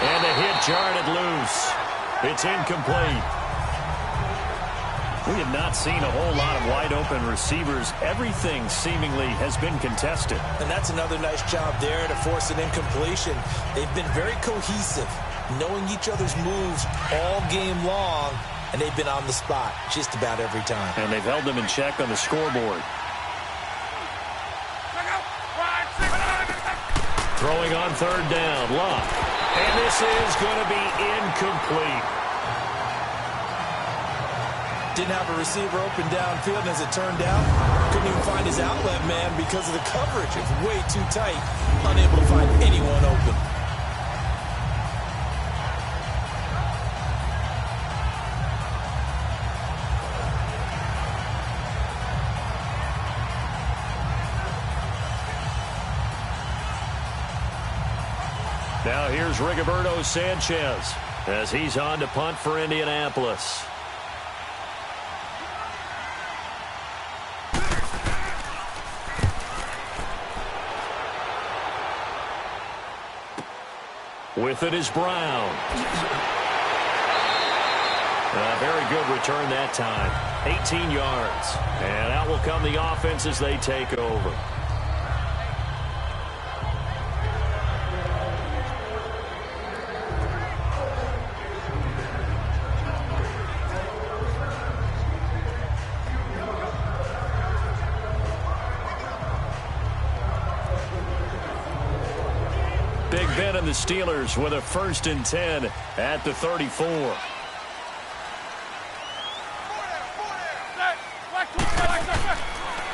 And the hit jarred it loose. It's incomplete. We have not seen a whole lot of wide-open receivers. Everything seemingly has been contested. And that's another nice job there to force an incompletion. They've been very cohesive, knowing each other's moves all game long, and they've been on the spot just about every time. And they've held them in check on the scoreboard. Throwing on 3rd down, Luck. And this is going to be incomplete. Didn't have a receiver open downfield, and as it turned out, couldn't even find his outlet man because of the coverage. It's way too tight, unable to find anyone open. Now here's Rigoberto Sanchez as he's on to punt for Indianapolis. With it is Brown. A very good return that time. 18 yards. And out will come the offense as they take over. Big Ben and the Steelers with a 1st and 10 at the 34.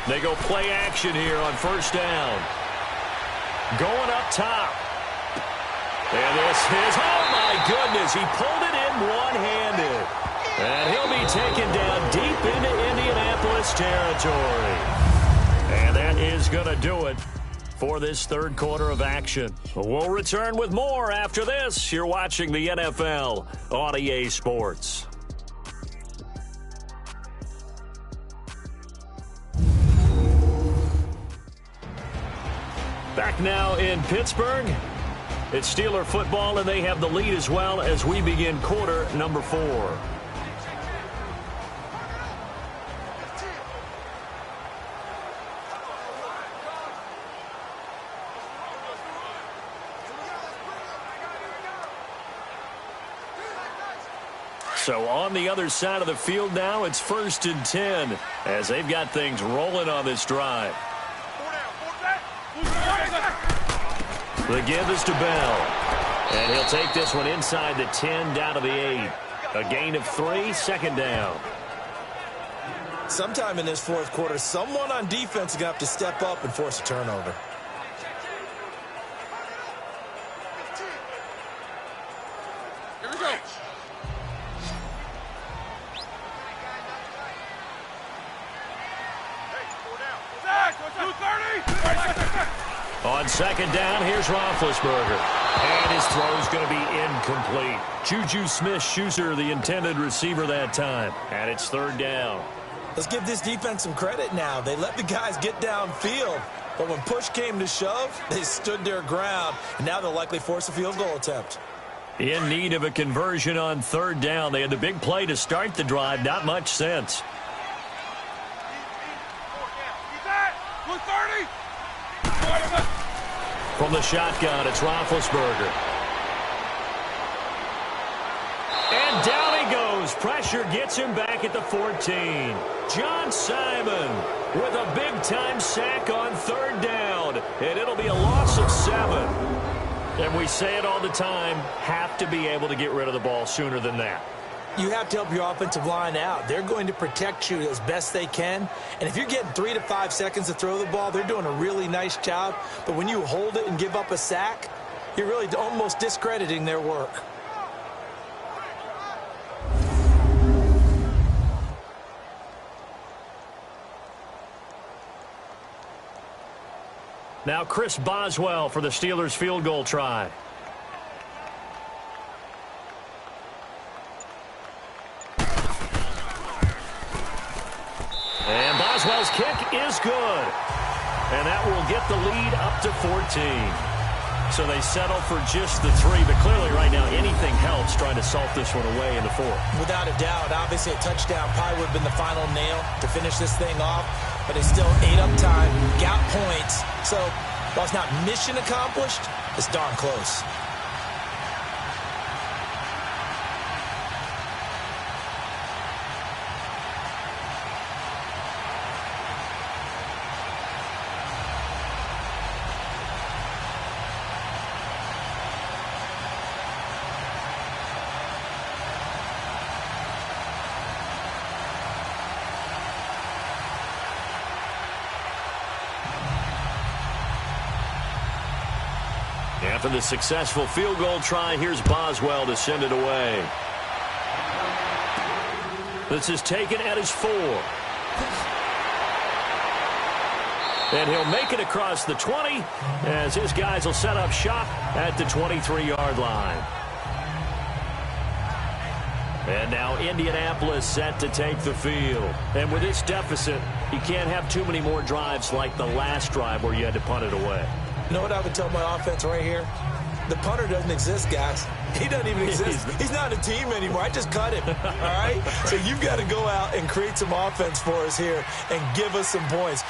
They go play action here on 1st down. Going up top. And this is, oh my goodness, he pulled it in one-handed. And he'll be taken down deep into Indianapolis territory. And that is going to do it for this 3rd quarter of action. We'll return with more after this. You're watching the NFL on EA Sports. Back now in Pittsburgh. It's Steeler football, and they have the lead as well as we begin quarter number 4. So on the other side of the field now, it's 1st and 10 as they've got things rolling on this drive. The give is to Bell. And he'll take this one inside the 10 down to the 8. A gain of 3, 2nd down. Sometime in this 4th quarter, someone on defense is going to have to step up and force a turnover. Here we go. Zach, 230. On second down, here's Roethlisberger. And his throw's going to be incomplete. Juju Smith-Schuster, the intended receiver that time. And it's third down. Let's give this defense some credit now. They let the guys get downfield. But when push came to shove, they stood their ground. And now they'll likely force a field goal attempt. In need of a conversion on third down. They had the big play to start the drive. Not much sense. From the shotgun, it's Roethlisberger. And down he goes. Pressure gets him back at the 14. John Simon with a big-time sack on third down. And it'll be a loss of 7. And we say it all the time, have to be able to get rid of the ball sooner than that. You have to help your offensive line out. They're going to protect you as best they can. And if you're getting 3 to 5 seconds to throw the ball, they're doing a really nice job. But when you hold it and give up a sack, you're really almost discrediting their work. Now Chris Boswell for the Steelers field goal try. And Boswell's kick is good. And that will get the lead up to 14. So they settle for just the 3. But clearly right now anything helps trying to salt this one away in the 4th. Without a doubt, obviously a touchdown probably would have been the final nail to finish this thing off. But they still ate up time, got points. So while it's not mission accomplished, it's darn close. After the successful field goal try, here's Boswell to send it away. This is taken at his 4. And he'll make it across the 20 as his guys will set up shop at the 23-yard line. And now Indianapolis set to take the field. And with this deficit, you can't have too many more drives like the last drive where you had to punt it away. You know what I would tell my offense right here? The punter doesn't exist, guys. He doesn't even exist. He's not a team anymore. I just cut him, all right? So you've got to go out and create some offense for us here and give us some points.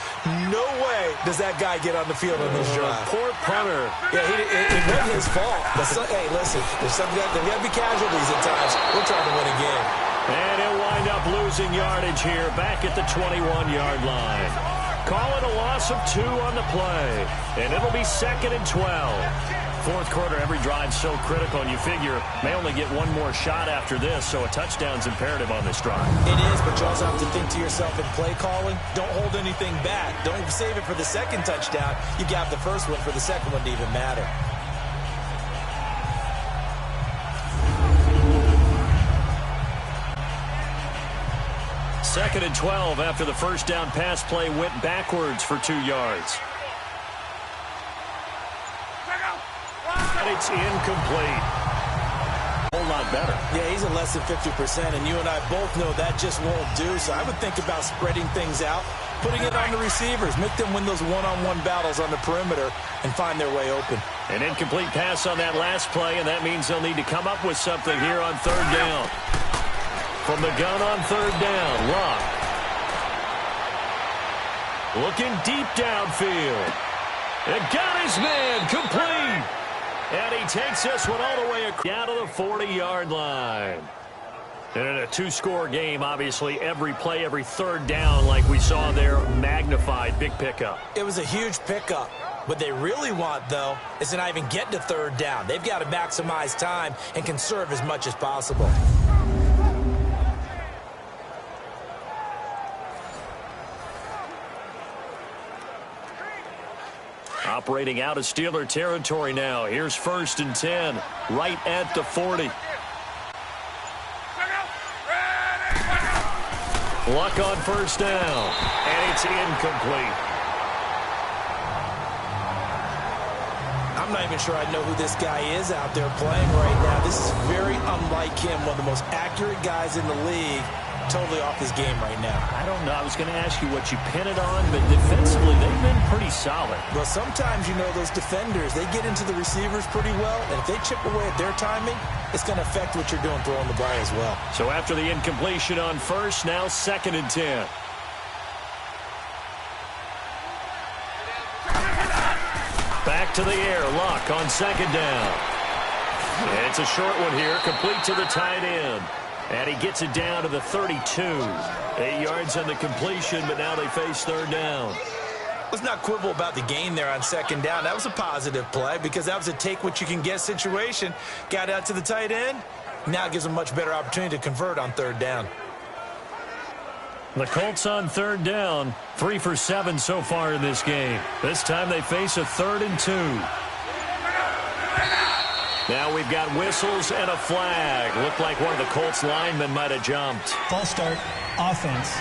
No way does that guy get on the field on this drive. Poor punter. Yeah, it wasn't his fault. Hey, listen, there's got to be casualties at times. We're trying to win a game. And he'll wind up losing yardage here back at the 21-yard line. Call it a loss of 2 on the play. And it'll be 2nd and 12. Fourth quarter, every drive so critical, and you figure may only get one more shot after this, so a touchdown's imperative on this drive. It is, but you also have to think to yourself in play calling, don't hold anything back. Don't save it for the second touchdown. You got the first one for the second one to even matter. Second and 12 after the first down pass play went backwards for 2 yards. And it's incomplete. A whole lot better. Yeah, he's at less than 50%, and you and I both know that just won't do. So I would think about spreading things out, putting it on the receivers, make them win those one-on-one battles on the perimeter and find their way open. An incomplete pass on that last play, and that means they'll need to come up with something here on third down. From the gun on third down, Luck. Looking deep downfield. And got his man complete. And he takes this one all the way down to the 40-yard line. And in a 2-score game, obviously, every play, every third down, like we saw there, magnified, big pickup. It was a huge pickup. What they really want, though, is to not even get to third down. They've got to maximize time and conserve as much as possible. Operating out of Steeler territory now. Here's 1st and 10, right at the 40. Luck on first down, and it's incomplete. I'm not even sure I know who this guy is out there playing right now. This is very unlike him, one of the most accurate guys in the league. Totally off his game right now. I don't know. I was going to ask you what you pin it on, but defensively, they've been pretty solid. Well, sometimes, you know, those defenders, they get into the receivers pretty well, and if they chip away at their timing, it's going to affect what you're doing throwing the ball as well. So after the incompletion on first, now 2nd and 10. Back to the air. Luck on 2nd down. It's a short one here, complete to the tight end. And he gets it down to the 32. 8 yards on the completion, but now they face 3rd down. Let's not quibble about the gain there on 2nd down. That was a positive play because that was a take-what-you-can-get situation. Got out to the tight end. Now it gives them a much better opportunity to convert on 3rd down. The Colts on 3rd down. 3 for 7 so far in this game. This time they face a 3rd and 2. Now we've got whistles and a flag. Looked like one of the Colts linemen might have jumped. False start, offense.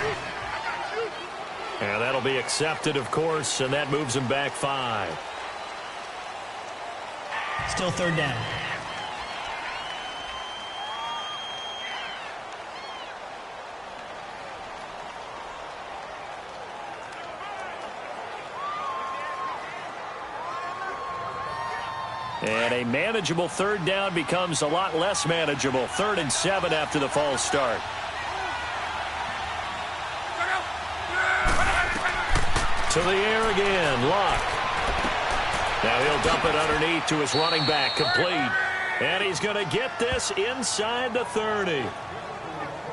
And that'll be accepted, of course, and that moves them back 5. Still 3rd down. And a manageable 3rd down becomes a lot less manageable. 3rd and 7 after the false start. To the air again, Luck. Now he'll dump it underneath to his running back, complete. And he's going to get this inside the 30.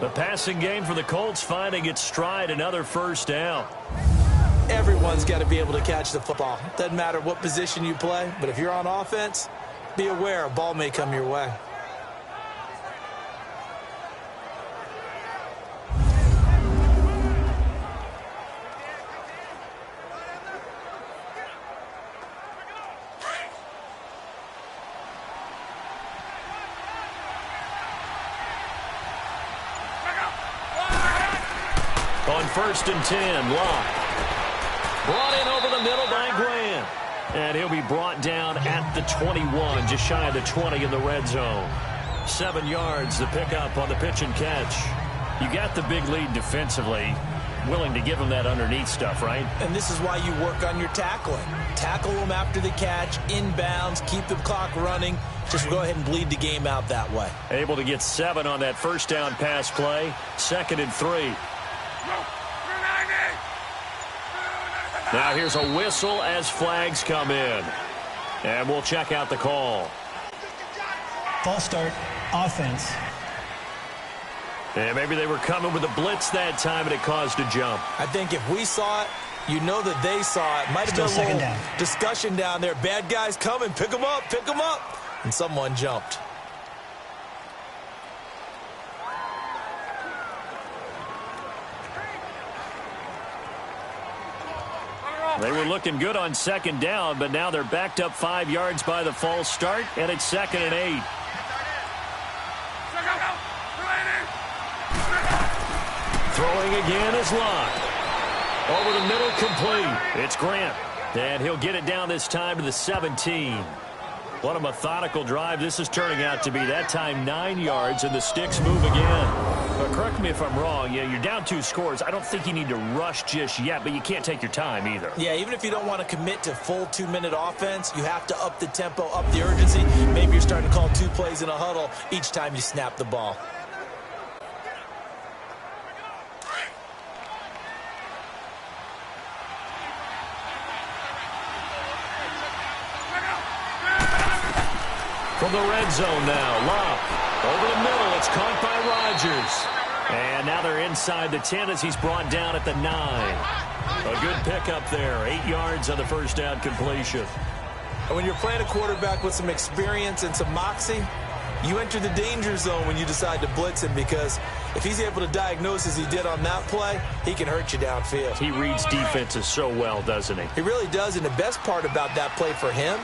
The passing game for the Colts finding its stride, another 1st down. Everyone's got to be able to catch the football. Doesn't matter what position you play, but if you're on offense, be aware a ball may come your way. On 1st and 10, Luck. Brought in over the middle by Grant. And he'll be brought down at the 21, just shy of the 20 in the red zone. 7 yards, the pickup on the pitch and catch. You got the big lead defensively. Willing to give them that underneath stuff, right? And this is why you work on your tackling. Tackle them after the catch, inbounds, keep the clock running. Just go ahead and bleed the game out that way. Able to get 7 on that 1st down pass play. 2nd and 3. Now here's a whistle as flags come in. And we'll check out the call. False start, offense. And maybe they were coming with a blitz that time and it caused a jump. I think if we saw it, you know that they saw it. Might have been a little discussion down there. Bad guys coming, pick them up, pick them up. And someone jumped. They were looking good on 2nd down, but now they're backed up 5 yards by the false start, and it's 2nd and 8. Throwing again is Luck. Over the middle, complete. It's Grant, and he'll get it down this time to the 17. What a methodical drive this is turning out to be. That time 9 yards, and the sticks move again. But correct me if I'm wrong. Yeah, you're down 2 scores. I don't think you need to rush just yet, but you can't take your time either. Yeah, even if you don't want to commit to full 2-minute offense, you have to up the tempo, up the urgency. Maybe you're starting to call 2 plays in a huddle each time you snap the ball. From the red zone now, Luck. Over the middle, it's caught by Rodgers. And now they're inside the 10 as he's brought down at the 9. A good pickup there, 8 yards on the 1st down completion. And when you're playing a quarterback with some experience and some moxie, you enter the danger zone when you decide to blitz him, because if he's able to diagnose as he did on that play, he can hurt you downfield. He reads defenses so well, doesn't he? He really does, and the best part about that play for him,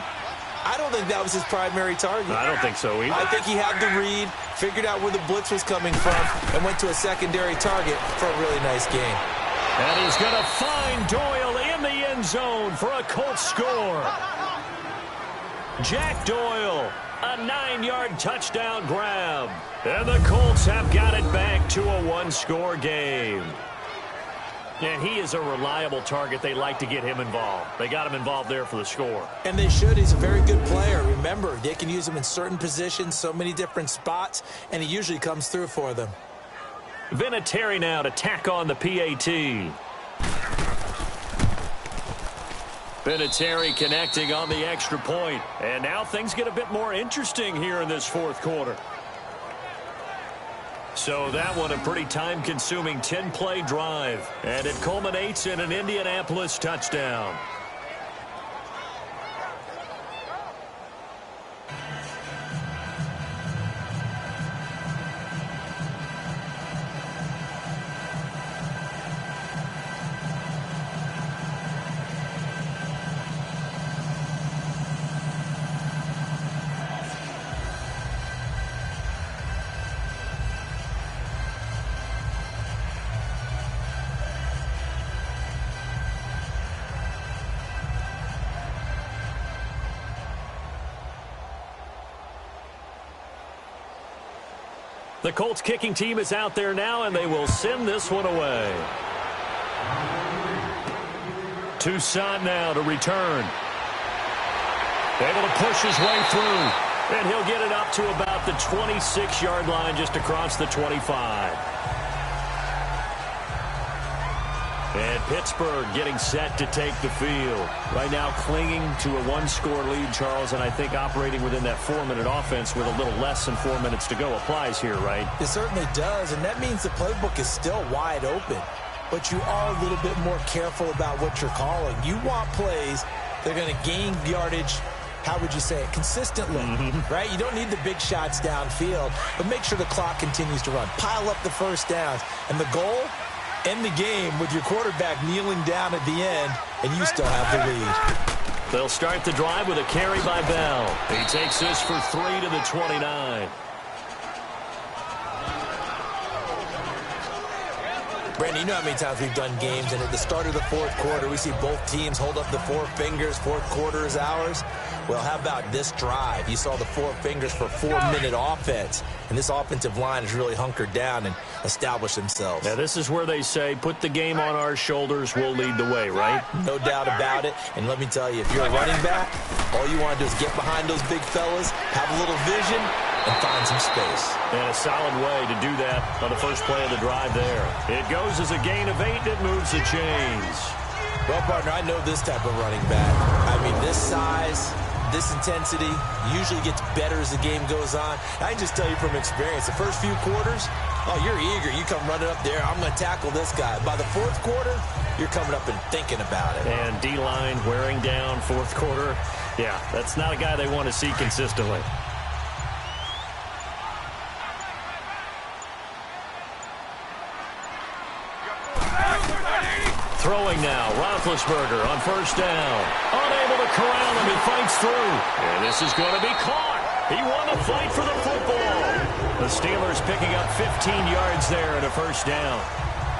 I don't think that was his primary target. I don't think so either. I think he had the read, figured out where the blitz was coming from, and went to a secondary target for a really nice gain. And he's going to find Doyle in the end zone for a Colts score. Jack Doyle, a 9-yard touchdown grab. And the Colts have got it back to a one-score game. And he is a reliable target. They like to get him involved. They got him involved there for the score. And they should. He's a very good player. Remember, they can use him in certain positions, so many different spots, and he usually comes through for them. Vinatieri now to tack on the PAT. Vinatieri connecting on the extra point. And now things get a bit more interesting here in this fourth quarter. So that one a pretty time-consuming 10-play drive. And it culminates in an Indianapolis touchdown. The Colts kicking team is out there now, and they will send this one away. Toussaint now to return. Able to push his way through, and he'll get it up to about the 26-yard line just across the 25. And Pittsburgh getting set to take the field. Right now clinging to a one-score lead, Charles, and I think operating within that 4-minute offense with a little less than 4 minutes to go applies here, right? It certainly does, and that means the playbook is still wide open. But you are a little bit more careful about what you're calling. You want plays that are going to gain yardage, how would you say it, consistently, right? You don't need the big shots downfield, but make sure the clock continues to run. Pile up the first downs, and the goal, end the game with your quarterback kneeling down at the end, and you still have the lead. They'll start the drive with a carry by Bell. He takes this for 3 to the 29. Brandon, you know how many times we've done games, and at the start of the fourth quarter, we see both teams hold up the four fingers, fourth quarter is ours. Well, how about this drive? You saw the four fingers for 4-minute offense, and this offensive line has really hunkered down and established themselves. Now, this is where they say, put the game on our shoulders, we'll lead the way, right? No doubt about it, and let me tell you, if you're a running back, all you want to do is get behind those big fellas, have a little vision, and find some space. And a solid way to do that on the first play of the drive there. It goes as a gain of 8, and it moves the chains. Well, partner, I know this type of running back. I mean, this size, this intensity usually gets better as the game goes on. I can just tell you from experience, the first few quarters, oh, you're eager. You come running up there, I'm going to tackle this guy. By the fourth quarter, you're coming up and thinking about it. And D-line wearing down fourth quarter. Yeah, that's not a guy they want to see consistently. Throwing now, Roethlisberger on first down. Unable to corral him, he fights through. And this is going to be caught. He won the fight for the football. The Steelers picking up 15 yards there and a first down.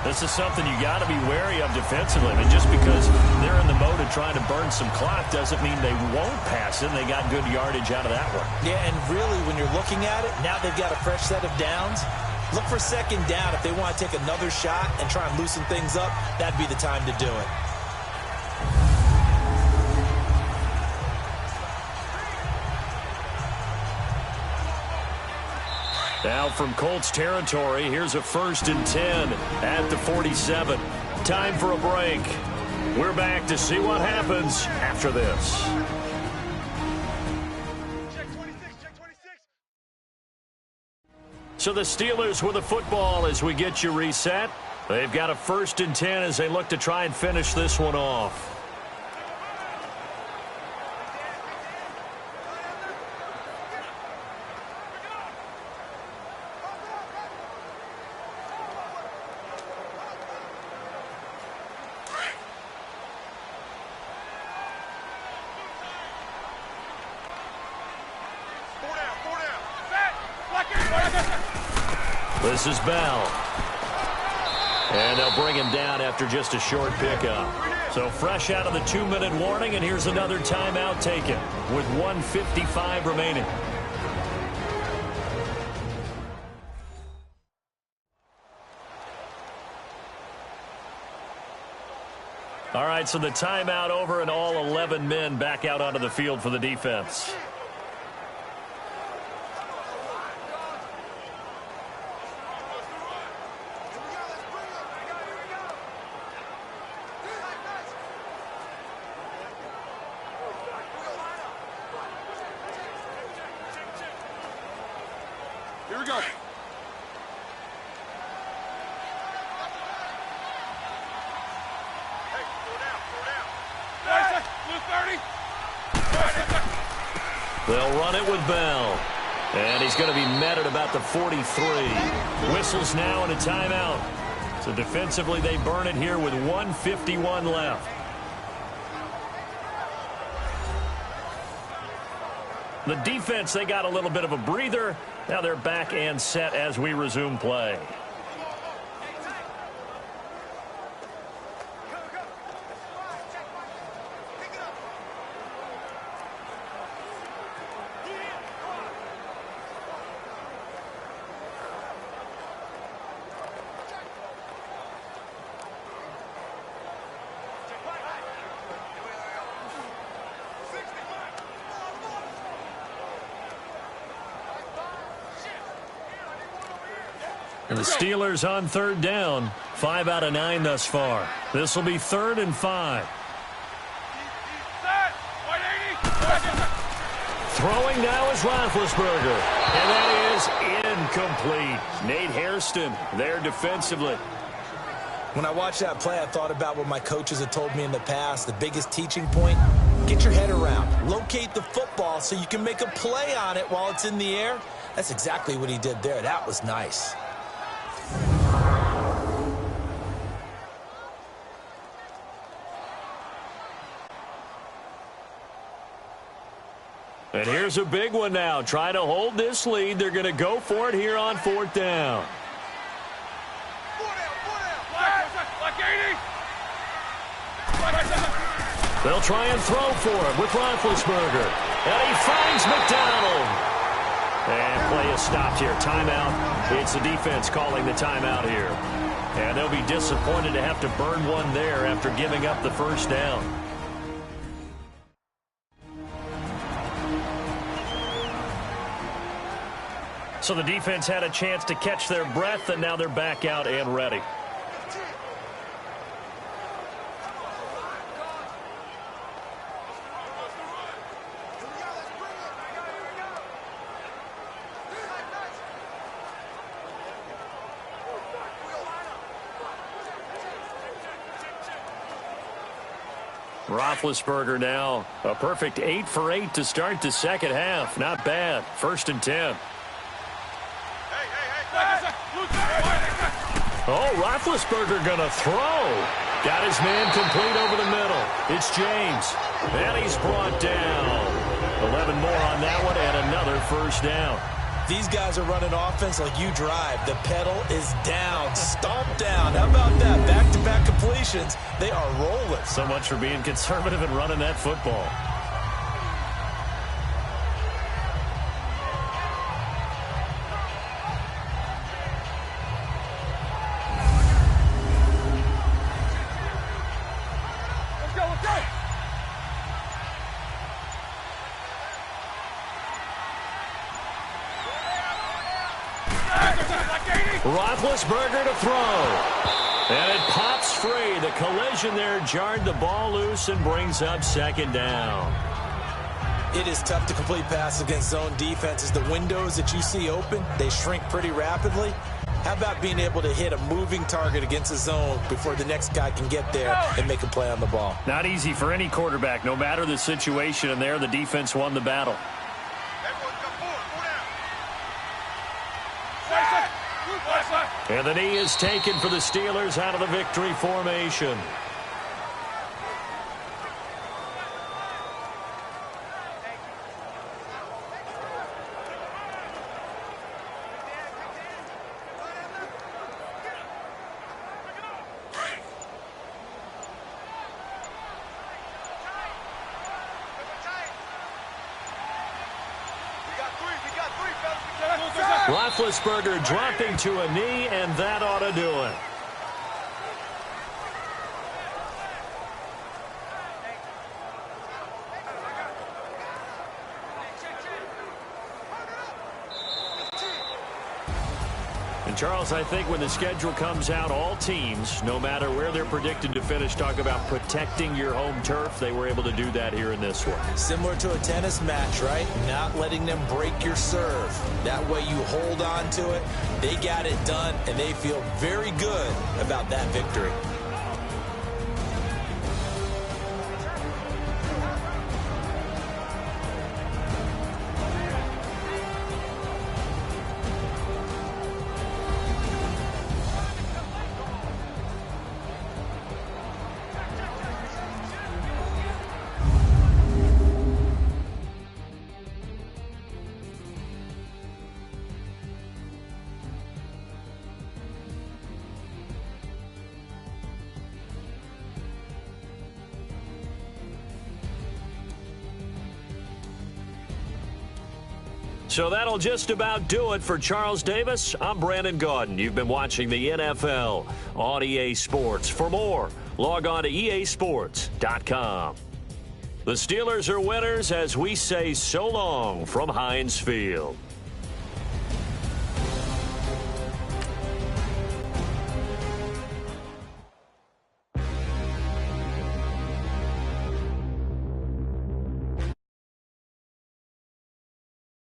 This is something you got to be wary of defensively. I mean, just because they're in the mode of trying to burn some clock doesn't mean they won't pass it. They got good yardage out of that one. Yeah, and really, when you're looking at it, now they've got a fresh set of downs. Look for second down. If they want to take another shot and try and loosen things up, that'd be the time to do it. Now from Colts territory, here's a 1st and 10 at the 47. Time for a break. We're back to see what happens after this. So the Steelers with the football as we get you reset. They've got a 1st and 10 as they look to try and finish this one off. This is Bell. And they'll bring him down after just a short pickup. So fresh out of the 2-minute warning, and here's another timeout taken with 1:55 remaining. All right, so the timeout over and all 11 men back out onto the field for the defense. Here we go. They'll run it with Bell. And he's going to be met at about the 43. Whistles now and a timeout. So defensively they burn it here with 1:51 left. The defense, they got a little bit of a breather. Now they're back and set as we resume play. And the Steelers on third down. 5 out of 9 thus far. This will be 3rd and 5. Throwing now is Roethlisberger. And that is incomplete. Nate Hairston there defensively. When I watched that play, I thought about what my coaches had told me in the past. The biggest teaching point, get your head around. Locate the football so you can make a play on it while it's in the air. That's exactly what he did there. That was nice. And here's a big one now. Trying to hold this lead. They're going to go for it here on 4th down. They'll try and throw for him with Roethlisberger. And he finds McDonald. And play is stopped here. Timeout. It's the defense calling the timeout here. And they'll be disappointed to have to burn one there after giving up the first down. So the defense had a chance to catch their breath, and now they're back out and ready. Roethlisberger now a perfect 8 for 8 to start the second half. Not bad. 1st and 10. Oh, Roethlisberger going to throw. Got his man complete over the middle. It's James. And he's brought down. 11 more on that one and another first down. These guys are running offense like you drive. The pedal is down. Stomp down. How about that? Back-to-back completions. They are rolling. So much for being conservative and running that football. Roethlisberger to throw. And it pops free. The collision there jarred the ball loose and brings up 2nd down. It is tough to complete passes against zone defenses. The windows that you see open, they shrink pretty rapidly. How about being able to hit a moving target against a zone before the next guy can get there and make a play on the ball? Not easy for any quarterback, no matter the situation. And there, the defense won the battle. And the knee is taken for the Steelers out of the victory formation. Roethlisberger dropping to a knee, and that ought to do it. And Charles, I think when the schedule comes out, all teams, no matter where they're predicted to finish, talk about protecting your home turf. They were able to do that here in this one. Similar to a tennis match, right? Not letting them break your serve. That way you hold on to it. They got it done, and they feel very good about that victory. So that'll just about do it for Charles Davis. I'm Brandon Gaudin. You've been watching the NFL on EA Sports. For more, log on to easports.com. The Steelers are winners as we say so long from Heinz Field.